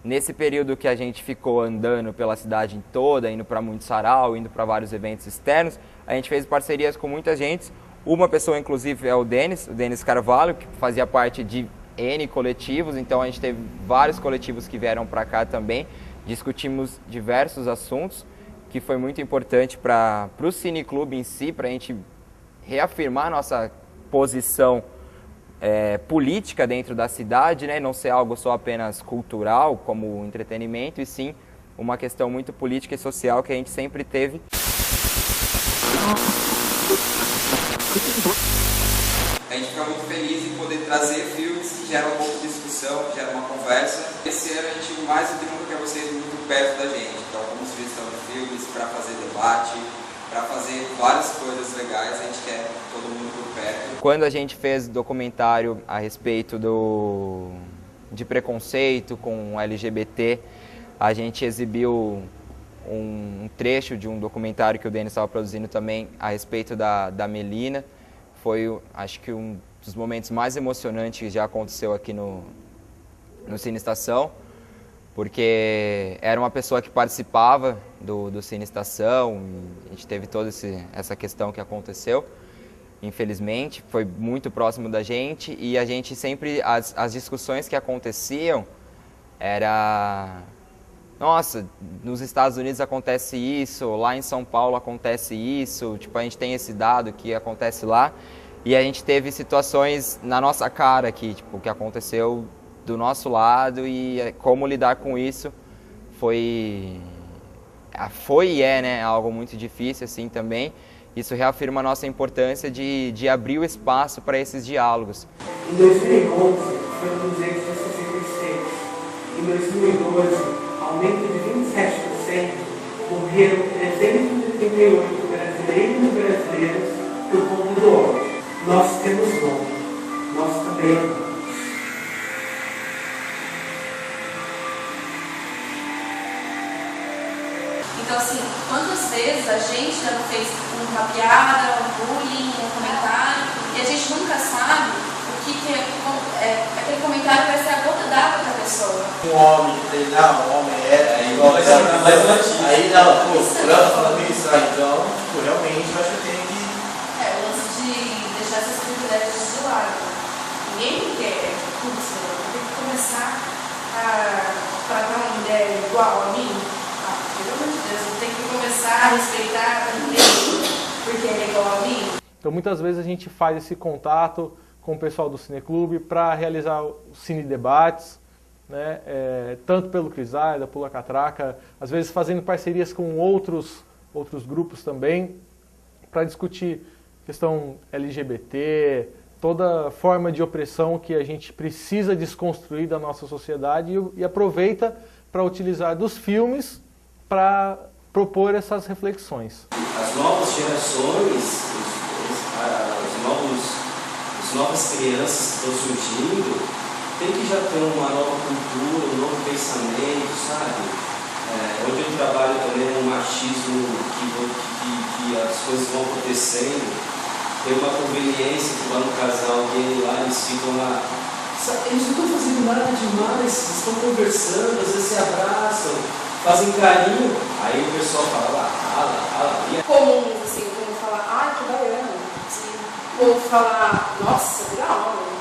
Nesse período que a gente ficou andando pela cidade toda, indo para muito sarau, indo para vários eventos externos, a gente fez parcerias com muita gente. Uma pessoa, inclusive, é o Denis Carvalho, que fazia parte de N coletivos, então a gente teve vários coletivos que vieram para cá também. Discutimos diversos assuntos, que foi muito importante para o Cineclube em si, para a gente reafirmar nossa posição política dentro da cidade, né? Não ser algo só apenas cultural, como entretenimento, e sim uma questão muito política e social que a gente sempre teve. A gente fica muito feliz em poder trazer filmes que geram um pouco de discussão, que geram uma conversa. Esse ano a gente mais do que nunca quer vocês muito perto da gente, então como sugestão de filmes, para fazer debate, para fazer várias coisas legais, a gente quer todo mundo por perto. Quando a gente fez documentário a respeito de preconceito com LGBT. A gente exibiu um trecho de um documentário que o Denis estava produzindo também a respeito da Melina. Foi, acho que, um dos momentos mais emocionantes que já aconteceu aqui no Cine Estação, porque era uma pessoa que participava do Cine Estação, e a gente teve toda essa questão que aconteceu, infelizmente, foi muito próximo da gente, e a gente sempre, as discussões que aconteciam era... Nossa, nos Estados Unidos acontece isso, lá em São Paulo acontece isso, tipo, a gente tem esse dado que acontece lá, e a gente teve situações na nossa cara aqui, tipo, que aconteceu do nosso lado, e como lidar com isso foi e é, né, algo muito difícil assim também. Isso reafirma a nossa importância de abrir o espaço para esses diálogos. Em 2011 foi 266, em 2012 aumento de 27%, morreram 338 brasileiros e brasileiras por conta do ódio. Nós temos nome, nós também amamos. Então, assim, quantas vezes a gente já não fez uma piada, um bullying, um comentário, e a gente nunca sabe o que aquele comentário vai ser a gota d'água para a pessoa. Um homem, um homem igual aí não, pô, fulano falando isso, então, tipo, realmente eu acho que tem que... O lance de deixar essas privilégios de lado. Ninguém quer tudo, senhor. Tem que começar a tratar uma mulher igual a mim. Pelo amor de Deus, eu tenho que começar a respeitar a ninguém porque ele é igual a mim. Então muitas vezes a gente faz esse contato com o pessoal do Cineclube para realizar os cine debates, né? Tanto pelo Crisaida, Pula Catraca, às vezes fazendo parcerias com outros grupos também, para discutir questão LGBT, toda forma de opressão que a gente precisa desconstruir da nossa sociedade e aproveita para utilizar dos filmes para propor essas reflexões. As novas gerações, as novas crianças que estão surgindo, tem que já ter uma nova cultura, um novo pensamento, sabe? Onde eu trabalho também um machismo que as coisas vão acontecendo, tem uma conveniência que lá no casal gay lá, eles ficam lá, sabe, eles não estão fazendo nada demais, eles estão conversando, às vezes se abraçam, fazem carinho, aí o pessoal fala, fala. Comuns, assim, como falar, ai, que baiano, assim, ou falar, nossa, vira homem,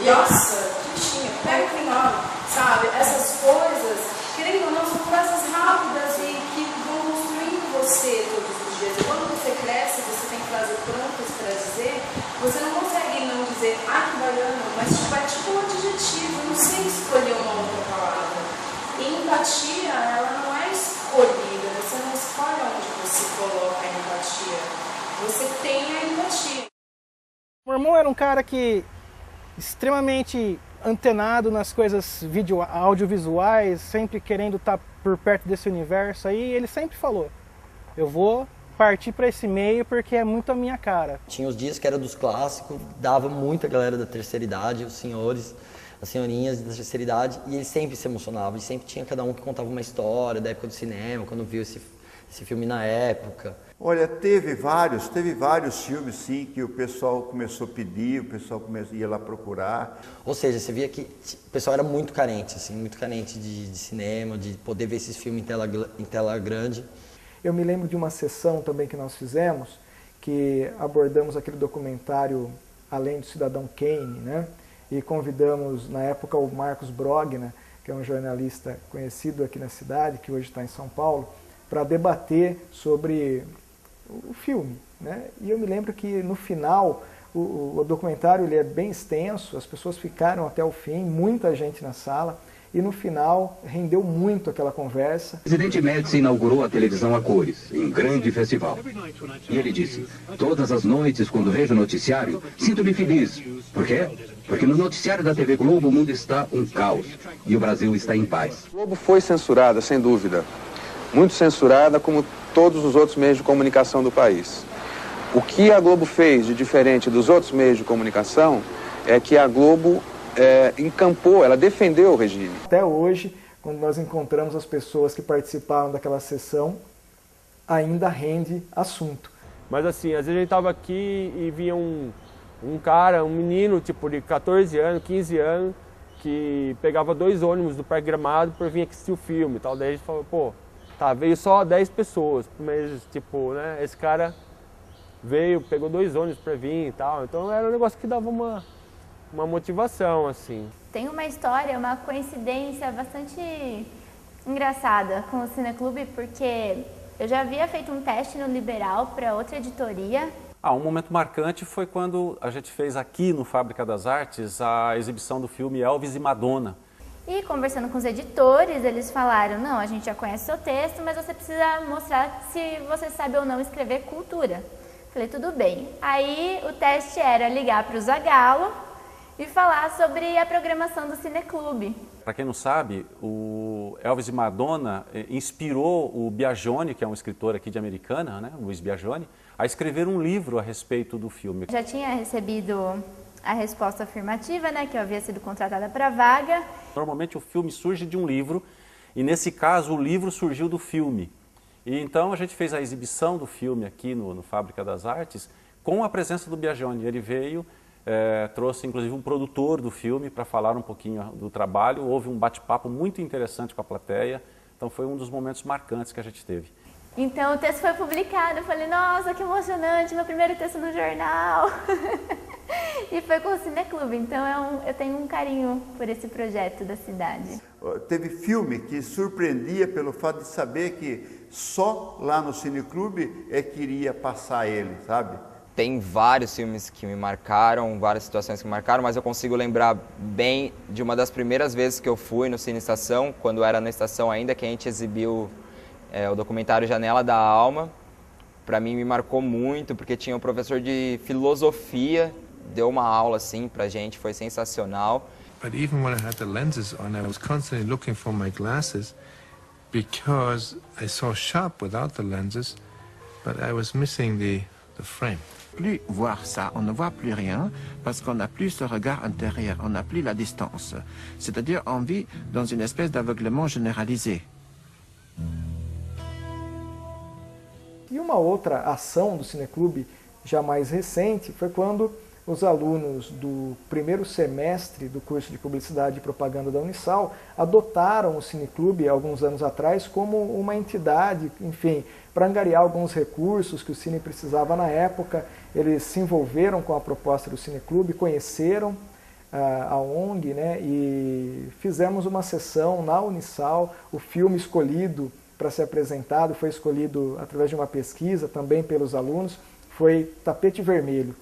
nossa, que bichinha, pega o final, sabe? Essas coisas, querendo ou não, são coisas rápidas e que vão construindo você todos os dias. E quando você cresce, você tem frases prontas para dizer, você não consegue não dizer, ai, que baiano, mas tipo, é tipo um adjetivo, eu não sei escolher uma outra palavra. E empatia, ela não é escolhida, você não escolhe onde você coloca a empatia, você tem a empatia. Meu irmão era um cara que extremamente antenado nas coisas audiovisuais, sempre querendo estar por perto desse universo, aí ele sempre falou, eu vou partir para esse meio porque é muito a minha cara. Tinha os dias que era dos clássicos, dava muita galera da terceira idade, os senhores, as senhorinhas da terceira idade, e eles sempre se emocionavam, e sempre tinha cada um que contava uma história da época do cinema, quando viu esse filme na época. Olha, teve vários filmes, sim, que o pessoal começou a pedir, o pessoal ia lá procurar. Ou seja, você via que o pessoal era muito carente, assim, muito carente de cinema, de poder ver esses filmes em tela grande. Eu me lembro de uma sessão também que nós fizemos, que abordamos aquele documentário Além do Cidadão Kane, né? E convidamos, na época, o Marcos Brogna, que é um jornalista conhecido aqui na cidade, que hoje está em São Paulo, para debater sobre o filme, né? E eu me lembro que no final, o documentário ele é bem extenso, as pessoas ficaram até o fim, muita gente na sala, e no final rendeu muito aquela conversa. O presidente Médici inaugurou a televisão a cores, em um grande festival. E ele disse, todas as noites quando vejo o noticiário, sinto-me feliz. Por quê? Porque no noticiário da TV Globo o mundo está um caos e o Brasil está em paz. A Globo foi censurada, sem dúvida. Muito censurada, como todos os outros meios de comunicação do país. O que a Globo fez de diferente dos outros meios de comunicação é que a Globo encampou, ela defendeu o regime. Até hoje, quando nós encontramos as pessoas que participaram daquela sessão, ainda rende assunto. Mas assim, às vezes a gente estava aqui e vinha um cara, um menino tipo de 14 anos, 15 anos, que pegava 2 ônibus do Parque Gramado para vir aqui assistir o filme e tal. Daí a gente falou, pô, tá, veio só 10 pessoas, mas tipo, né, esse cara veio, pegou 2 ônibus para vir e tal. Então era um negócio que dava uma motivação, assim. Tem uma história, uma coincidência bastante engraçada com o Cineclube, porque eu já havia feito um teste no Liberal para outra editoria. Um momento marcante foi quando a gente fez aqui no Fábrica das Artes a exibição do filme Elvis e Madonna. E conversando com os editores, eles falaram, não, a gente já conhece o seu texto, mas você precisa mostrar se você sabe ou não escrever cultura. Falei, tudo bem. Aí o teste era ligar para o Zagallo e falar sobre a programação do Cineclube. Para quem não sabe, o Elvis e Madonna inspirou o Biagioni, que é um escritor aqui de Americana, né, Luiz Biagioni, a escrever um livro a respeito do filme. Já tinha recebido a resposta afirmativa, né, que eu havia sido contratada para a vaga. Normalmente o filme surge de um livro e nesse caso o livro surgiu do filme. E então a gente fez a exibição do filme aqui no Fábrica das Artes com a presença do Biagioni. Ele veio, trouxe inclusive um produtor do filme para falar um pouquinho do trabalho. Houve um bate-papo muito interessante com a plateia. Então foi um dos momentos marcantes que a gente teve. Então o texto foi publicado, eu falei, nossa, que emocionante, meu primeiro texto no jornal. E foi com o Cineclube, então eu tenho um carinho por esse projeto da cidade. Teve filme que surpreendia pelo fato de saber que só lá no Cineclube é que iria passar ele, sabe? Tem vários filmes que me marcaram, várias situações que me marcaram, mas eu consigo lembrar bem de uma das primeiras vezes que eu fui no Cine Estação, quando era na Estação ainda, que a gente exibiu o documentário Janela da Alma. Para mim me marcou muito, porque tinha um professor de filosofia, deu uma aula assim pra gente, foi sensacional. But even when I had the lenses on, I was constantly looking for my glasses because I saw sharp without the lenses, but I was missing the frame. Plus voir ça, on ne voit plus rien parce qu'on n'a plus ce regard intérieur, on n'a plus la distance. C'est-à-dire on vit dans une espèce d'aveuglement généralisé. E uma outra ação do Cineclube, já mais recente, foi quando os alunos do primeiro semestre do curso de Publicidade e Propaganda da Unisal adotaram o Cineclube, alguns anos atrás, como uma entidade, enfim, para angariar alguns recursos que o Cine precisava na época. Eles se envolveram com a proposta do Cineclube, conheceram a ONG, né, e fizemos uma sessão na Unisal. O filme escolhido para ser apresentado foi escolhido através de uma pesquisa, também pelos alunos, foi Tapete Vermelho.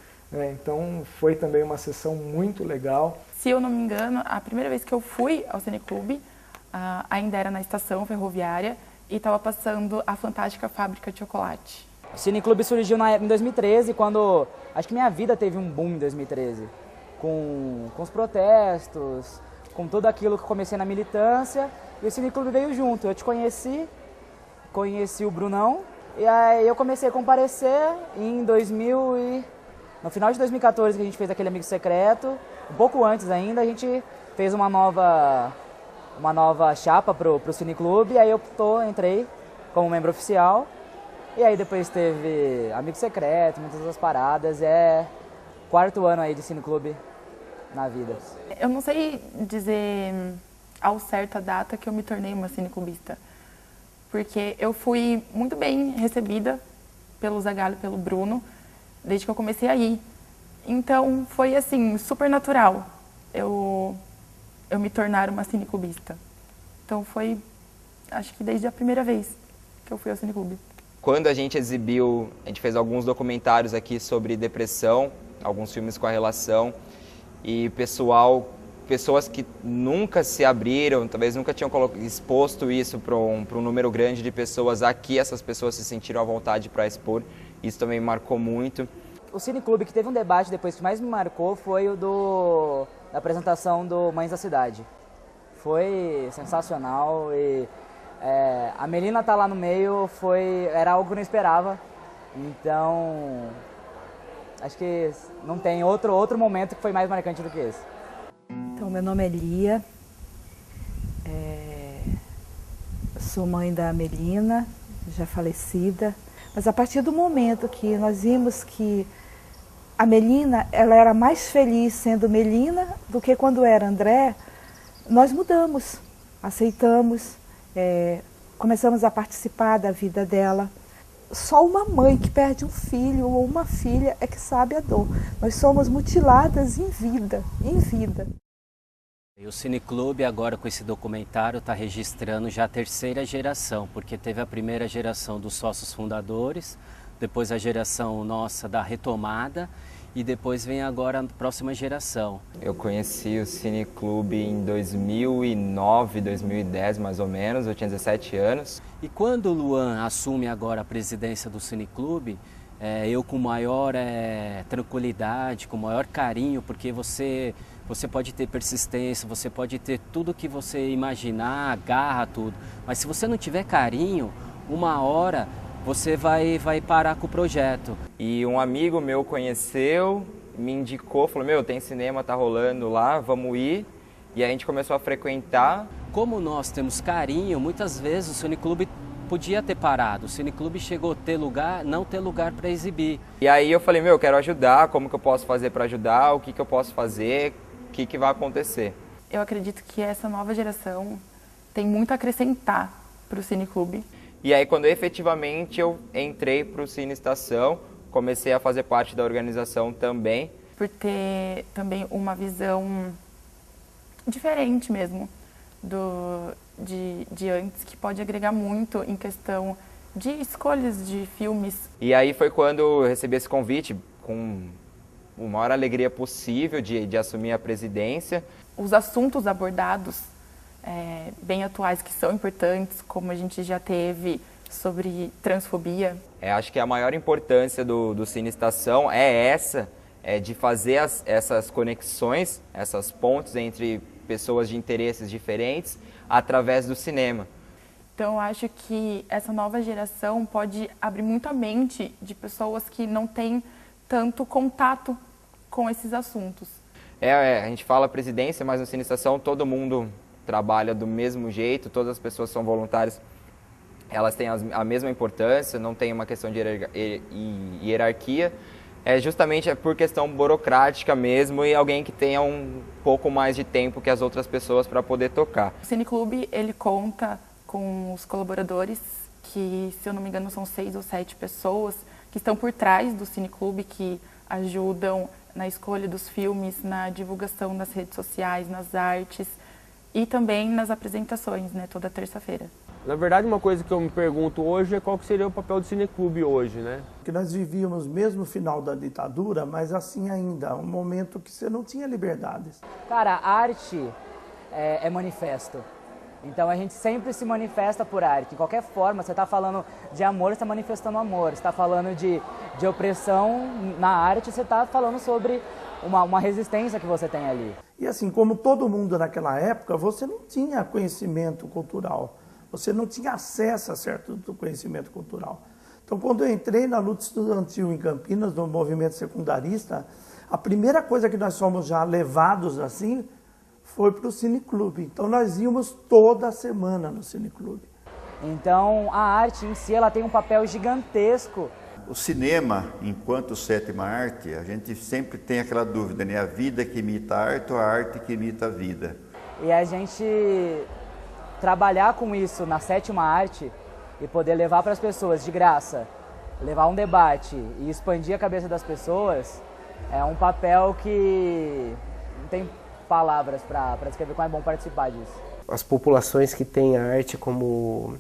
Então foi também uma sessão muito legal. Se eu não me engano, a primeira vez que eu fui ao Cineclube, ainda era na estação ferroviária e estava passando a fantástica Fábrica de Chocolate. O Cineclube surgiu em 2013, quando acho que minha vida teve um boom em 2013. Com os protestos, com tudo aquilo que eu comecei na militância, e o Cineclube veio junto. Eu te conheci o Brunão, e aí eu comecei a comparecer no final de 2014, que a gente fez aquele Amigo Secreto. Um pouco antes ainda, a gente fez uma nova chapa pro Cineclube, aí eu entrei como membro oficial. E aí depois teve Amigo Secreto, muitas outras paradas. É 4º ano aí de Cineclube na vida. Eu não sei dizer ao certo a data que eu me tornei uma cineclubista, porque eu fui muito bem recebida pelo Zagallo e pelo Bruno desde que eu comecei a ir. Então foi assim, super natural eu me tornar uma cineclubista. Então foi, acho que desde a primeira vez que eu fui ao Cineclube. Quando a gente exibiu, a gente fez alguns documentários aqui sobre depressão, alguns filmes com a relação, e pessoas que nunca se abriram, talvez nunca tinham exposto isso para um número grande de pessoas, aqui essas pessoas se sentiram à vontade para expor, isso também me marcou muito. O Cineclube que teve um debate depois que mais me marcou foi o da apresentação do Mães da Cidade. Foi sensacional e a Melina tá lá no meio, era algo que eu não esperava, então acho que não tem outro momento que foi mais marcante do que esse. Então, meu nome é Lia, sou mãe da Melina, já falecida, mas a partir do momento que nós vimos que a Melina, ela era mais feliz sendo Melina do que quando era André, nós mudamos, aceitamos, começamos a participar da vida dela. Só uma mãe que perde um filho ou uma filha é que sabe a dor. Nós somos mutiladas em vida, em vida. E o Cineclube agora com esse documentário está registrando já a terceira geração, porque teve a primeira geração dos sócios fundadores, depois a geração nossa da retomada e depois vem agora a próxima geração. Eu conheci o Cineclube em 2009, 2010 mais ou menos, eu tinha 17 anos. E quando o Luan assume agora a presidência do Cineclube, eu com maior tranquilidade, com maior carinho, porque você pode ter persistência, você pode ter tudo que você imaginar, garra, tudo. Mas se você não tiver carinho, uma hora você vai parar com o projeto. E um amigo meu conheceu, me indicou, falou, meu, tem cinema, tá rolando lá, vamos ir. E a gente começou a frequentar. Como nós temos carinho, muitas vezes o Cineclube podia ter parado. O Cineclube chegou a ter lugar, não ter lugar para exibir. E aí eu falei, meu, eu quero ajudar, como que eu posso fazer para ajudar, o que que eu posso fazer, o que que vai acontecer. Eu acredito que essa nova geração tem muito a acrescentar para o Cineclube. E aí quando efetivamente eu entrei para o Cine Estação, comecei a fazer parte da organização também. Por ter também uma visão diferente mesmo de antes, que pode agregar muito em questão de escolhas de filmes. E aí foi quando eu recebi esse convite, com a maior alegria possível de assumir a presidência. Os assuntos abordados, bem atuais, que são importantes, como a gente já teve sobre transfobia. Acho que a maior importância do Cine Estação é de fazer essas conexões, essas pontes entre pessoas de interesses diferentes através do cinema. Então, eu acho que essa nova geração pode abrir muito a mente de pessoas que não têm tanto contato com esses assuntos. A gente fala presidência, mas no Cine Estação todo mundo trabalha do mesmo jeito, todas as pessoas são voluntárias, elas têm a mesma importância, não tem uma questão de hierarquia. Justamente por questão burocrática mesmo e alguém que tenha um pouco mais de tempo que as outras pessoas para poder tocar. O Cineclube, ele conta com os colaboradores, que se eu não me engano são 6 ou 7 pessoas, que estão por trás do Cineclube, que ajudam na escolha dos filmes, na divulgação nas redes sociais, nas artes e também nas apresentações, né, toda terça-feira. Na verdade, uma coisa que eu me pergunto hoje é qual que seria o papel do Cineclube hoje, né? Que nós vivíamos mesmo no final da ditadura, mas assim ainda, um momento que você não tinha liberdades. Cara, a arte é manifesto. Então a gente sempre se manifesta por arte. De qualquer forma, você está falando de amor, você está manifestando amor. Você está falando de opressão na arte, você está falando sobre uma resistência que você tem ali. E assim, como todo mundo naquela época, você não tinha conhecimento cultural. Você não tinha acesso a certo conhecimento cultural. Então, quando eu entrei na luta estudantil em Campinas, no movimento secundarista, a primeira coisa que nós fomos já levados assim foi para o Cineclube. Então, nós íamos toda semana no Cineclube. Então, a arte em si, ela tem um papel gigantesco. O cinema, enquanto sétima arte, a gente sempre tem aquela dúvida, né? A vida que imita a arte ou a arte que imita a vida? E a gente trabalhar com isso na sétima arte e poder levar para as pessoas de graça, levar um debate e expandir a cabeça das pessoas, é um papel que não tem palavras para descrever como é bom participar disso. As populações que têm a arte como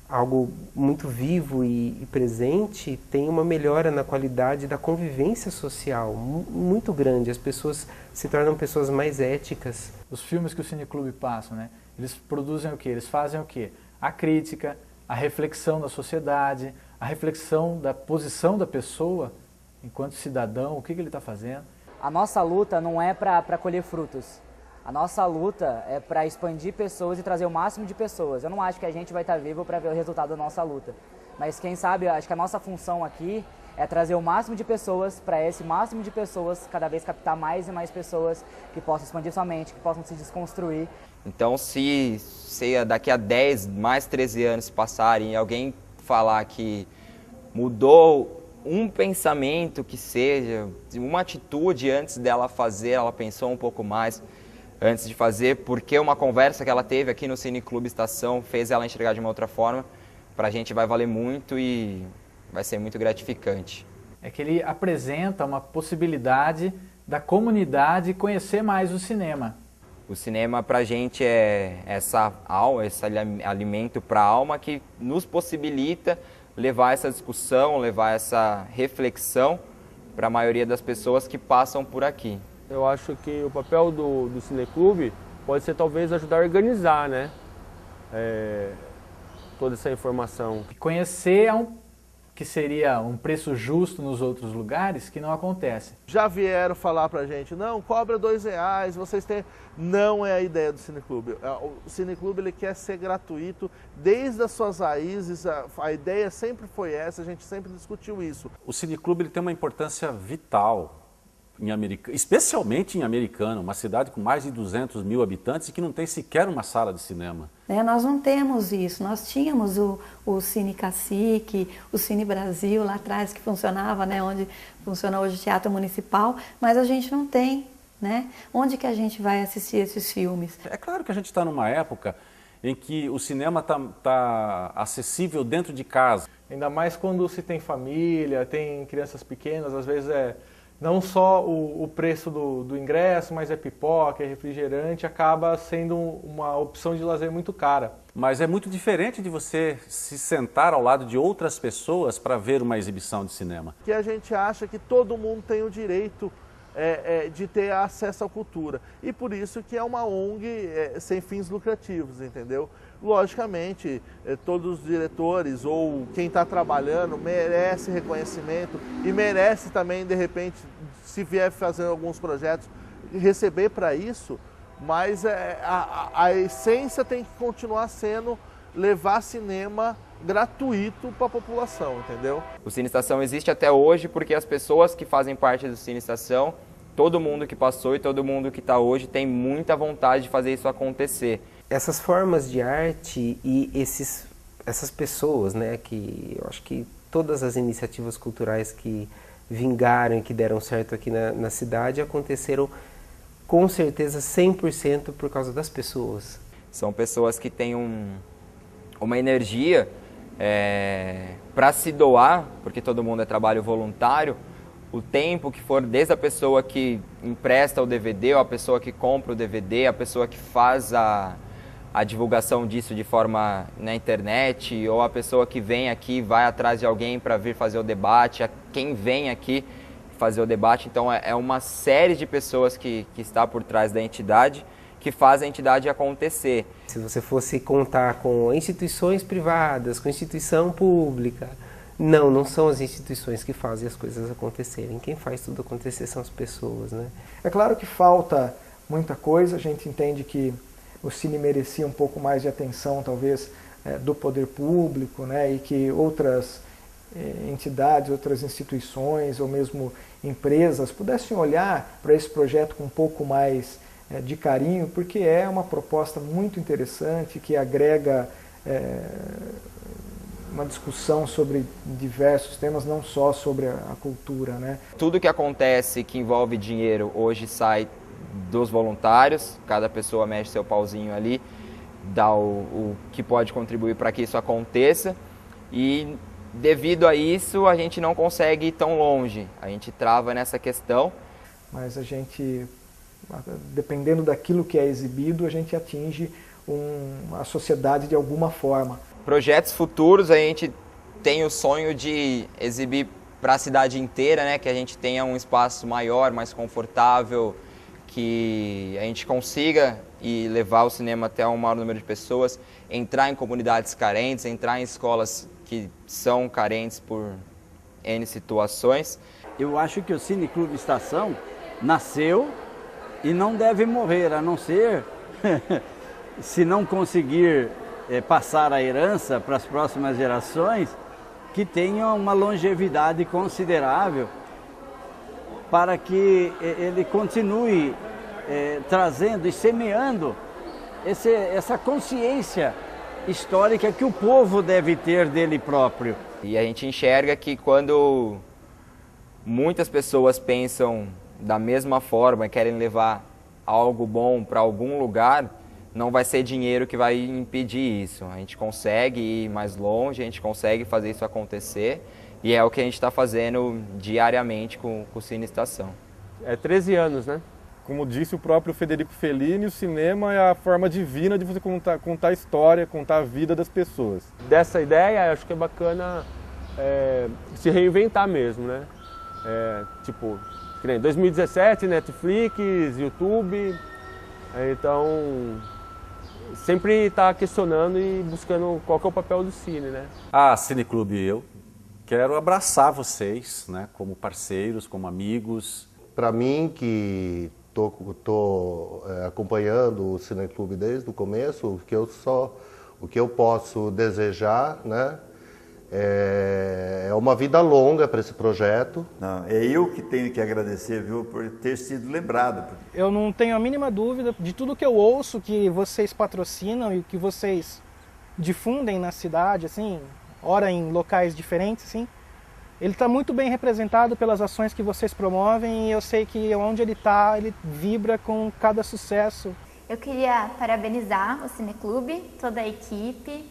algo muito vivo e presente têm uma melhora na qualidade da convivência social muito grande. As pessoas se tornam pessoas mais éticas. Os filmes que o Cineclube passa, né? Eles produzem o quê? Eles fazem o quê? A crítica, a reflexão da sociedade, a reflexão da posição da pessoa enquanto cidadão, o que ele está fazendo. A nossa luta não é para colher frutos. A nossa luta é para expandir pessoas e trazer o máximo de pessoas. Eu não acho que a gente vai estar vivo para ver o resultado da nossa luta. Mas quem sabe, acho que a nossa função aqui é trazer o máximo de pessoas, para esse máximo de pessoas cada vez captar mais e mais pessoas que possam expandir sua mente, que possam se desconstruir. Então, se daqui a 10, mais 13 anos se passarem e alguém falar que mudou um pensamento que seja, uma atitude antes dela fazer, ela pensou um pouco mais antes de fazer, porque uma conversa que ela teve aqui no Cineclube Estação fez ela enxergar de uma outra forma, pra gente vai valer muito e vai ser muito gratificante. É que ele apresenta uma possibilidade da comunidade conhecer mais o cinema. O cinema pra gente é esse alimento para a alma que nos possibilita levar essa discussão, levar essa reflexão para a maioria das pessoas que passam por aqui. Eu acho que o papel do Cineclube pode ser talvez ajudar a organizar, né? Toda essa informação. Conhecer que seria um preço justo nos outros lugares, que não acontece. Já vieram falar pra gente, não, cobra R$2, vocês têm... Não é a ideia do Cineclube. O Cineclube ele quer ser gratuito desde as suas raízes, a ideia sempre foi essa, a gente sempre discutiu isso. O Cineclube ele tem uma importância vital, especialmente em Americana, uma cidade com mais de 200 mil habitantes e que não tem sequer uma sala de cinema. Nós não temos isso, nós tínhamos o Cine Cacique, o Cine Brasil lá atrás que funcionava, né, onde funciona hoje o Teatro Municipal, mas a gente não tem, né? Onde que a gente vai assistir esses filmes? É claro que a gente está numa época em que o cinema está acessível dentro de casa. Ainda mais quando se tem família, tem crianças pequenas, às vezes não só o preço do ingresso, mas é pipoca, é refrigerante, acaba sendo uma opção de lazer muito cara. Mas é muito diferente de você se sentar ao lado de outras pessoas para ver uma exibição de cinema. Que a gente acha que todo mundo tem o direito de ter acesso à cultura. E por isso que é uma ONG sem fins lucrativos, entendeu? Logicamente, todos os diretores ou quem está trabalhando merece reconhecimento e merece também, de repente, se vier fazendo alguns projetos, receber para isso, mas a essência tem que continuar sendo levar cinema gratuito para a população, entendeu? O Cine Estação existe até hoje porque as pessoas que fazem parte do Cine Estação, todo mundo que passou e todo mundo que está hoje tem muita vontade de fazer isso acontecer. Essas formas de arte e essas pessoas, né, que eu acho que todas as iniciativas culturais que vingaram e que deram certo aqui na cidade aconteceram com certeza 100% por causa das pessoas. São pessoas que têm uma energia para se doar, porque todo mundo é trabalho voluntário, o tempo que for, desde a pessoa que empresta o DVD, ou a pessoa que compra o DVD, a pessoa que faz a divulgação disso de forma na internet, ou a pessoa que vem aqui, vai atrás de alguém para vir fazer o debate, quem vem aqui fazer o debate. Então é uma série de pessoas que está por trás da entidade, que faz a entidade acontecer. Se você fosse contar com instituições privadas, com instituição pública, não são as instituições que fazem as coisas acontecerem. Quem faz tudo acontecer são as pessoas, né? É claro que falta muita coisa, a gente entende que o cine merecia um pouco mais de atenção, talvez, do poder público, né? E que outras entidades, outras instituições ou mesmo empresas pudessem olhar para esse projeto com um pouco mais de carinho, porque é uma proposta muito interessante que agrega uma discussão sobre diversos temas, não só sobre a cultura, né? Tudo que acontece que envolve dinheiro hoje sai dos voluntários, cada pessoa mexe seu pauzinho ali, dá o que pode contribuir para que isso aconteça, e devido a isso a gente não consegue ir tão longe, a gente trava nessa questão. Mas a gente, dependendo daquilo que é exibido, a gente atinge a sociedade de alguma forma. Projetos futuros, a gente tem o sonho de exibir para a cidade inteira, né? Que a gente tenha um espaço maior, mais confortável, que a gente consiga levar o cinema até um maior número de pessoas, entrar em comunidades carentes, entrar em escolas que são carentes por N situações. Eu acho que o Cineclube Estação nasceu e não deve morrer, a não ser se não conseguir passar a herança para as próximas gerações, que tenha uma longevidade considerável para que ele continue trazendo e semeando essa consciência histórica que o povo deve ter dele próprio. E a gente enxerga que quando muitas pessoas pensam da mesma forma, querem levar algo bom para algum lugar, não vai ser dinheiro que vai impedir isso. A gente consegue ir mais longe, a gente consegue fazer isso acontecer, e é o que a gente está fazendo diariamente com o Cine Estação. É 13 anos, né? Como disse o próprio Federico Fellini, o cinema é a forma divina de você contar a história, contar a vida das pessoas. Dessa ideia, acho que é bacana se reinventar mesmo, né? Tipo, que nem 2017, Netflix, YouTube, então sempre está questionando e buscando qual que é o papel do cine, né? Cineclube, eu quero abraçar vocês, né, como parceiros, como amigos. Para mim, que estou acompanhando o Cineclube desde o começo, o que eu posso desejar, né, é uma vida longa para esse projeto. Não, é eu que tenho que agradecer, viu, por ter sido lembrado. Eu não tenho a mínima dúvida de tudo que eu ouço que vocês patrocinam e que vocês difundem na cidade, assim, ora em locais diferentes, assim. Ele está muito bem representado pelas ações que vocês promovem e eu sei que onde ele está, ele vibra com cada sucesso. Eu queria parabenizar o Cineclube, toda a equipe.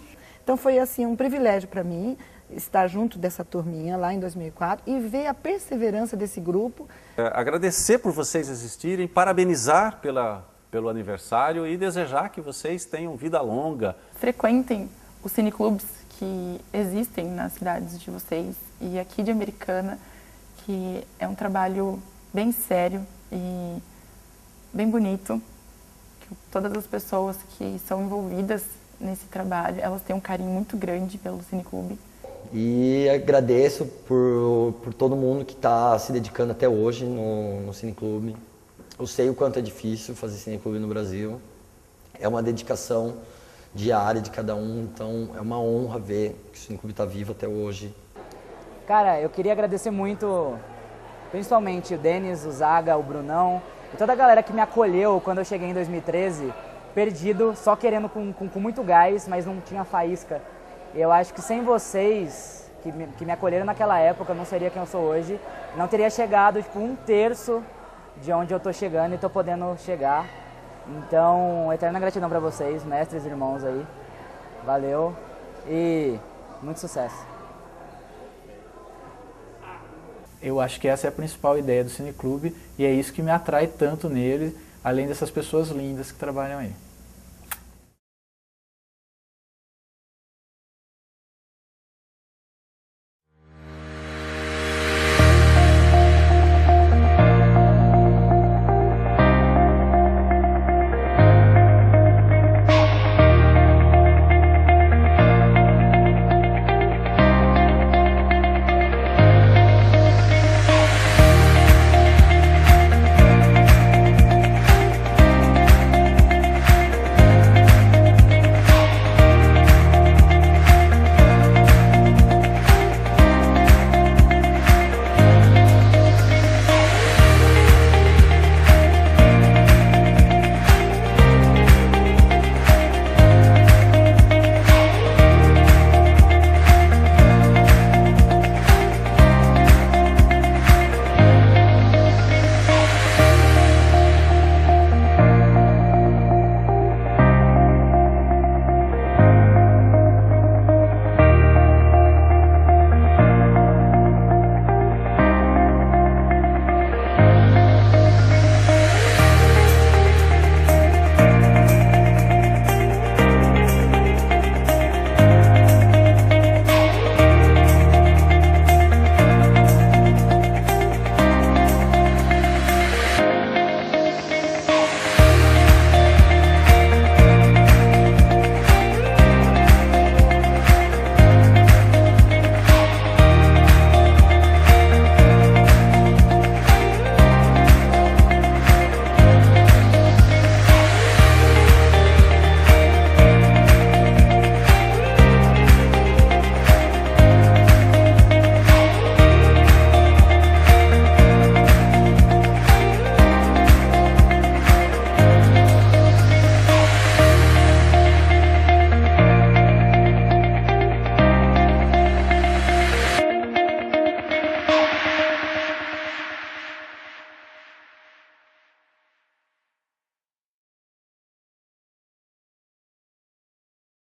Então foi assim um privilégio para mim estar junto dessa turminha lá em 2004 e ver a perseverança desse grupo. Agradecer por vocês existirem, parabenizar pelo aniversário e desejar que vocês tenham vida longa. Frequentem os cineclubes que existem nas cidades de vocês e aqui de Americana, que é um trabalho bem sério e bem bonito, que todas as pessoas que são envolvidas nesse trabalho, elas têm um carinho muito grande pelo Cineclube. E agradeço por todo mundo que está se dedicando até hoje no Cineclube. Eu sei o quanto é difícil fazer Cineclube no Brasil, é uma dedicação diária de cada um, então é uma honra ver que o Cineclube está vivo até hoje. Cara, eu queria agradecer muito, principalmente o Denis, o Zaga, o Brunão e toda a galera que me acolheu quando eu cheguei em 2013, perdido, só querendo com muito gás, mas não tinha faísca. Eu acho que sem vocês, que me acolheram naquela época, eu não seria quem eu sou hoje, não teria chegado tipo 1/3 de onde eu tô chegando e tô podendo chegar. Então, eterna gratidão para vocês, mestres e irmãos aí. Valeu e muito sucesso. Eu acho que essa é a principal ideia do Cineclube e é isso que me atrai tanto nele, além dessas pessoas lindas que trabalham aí.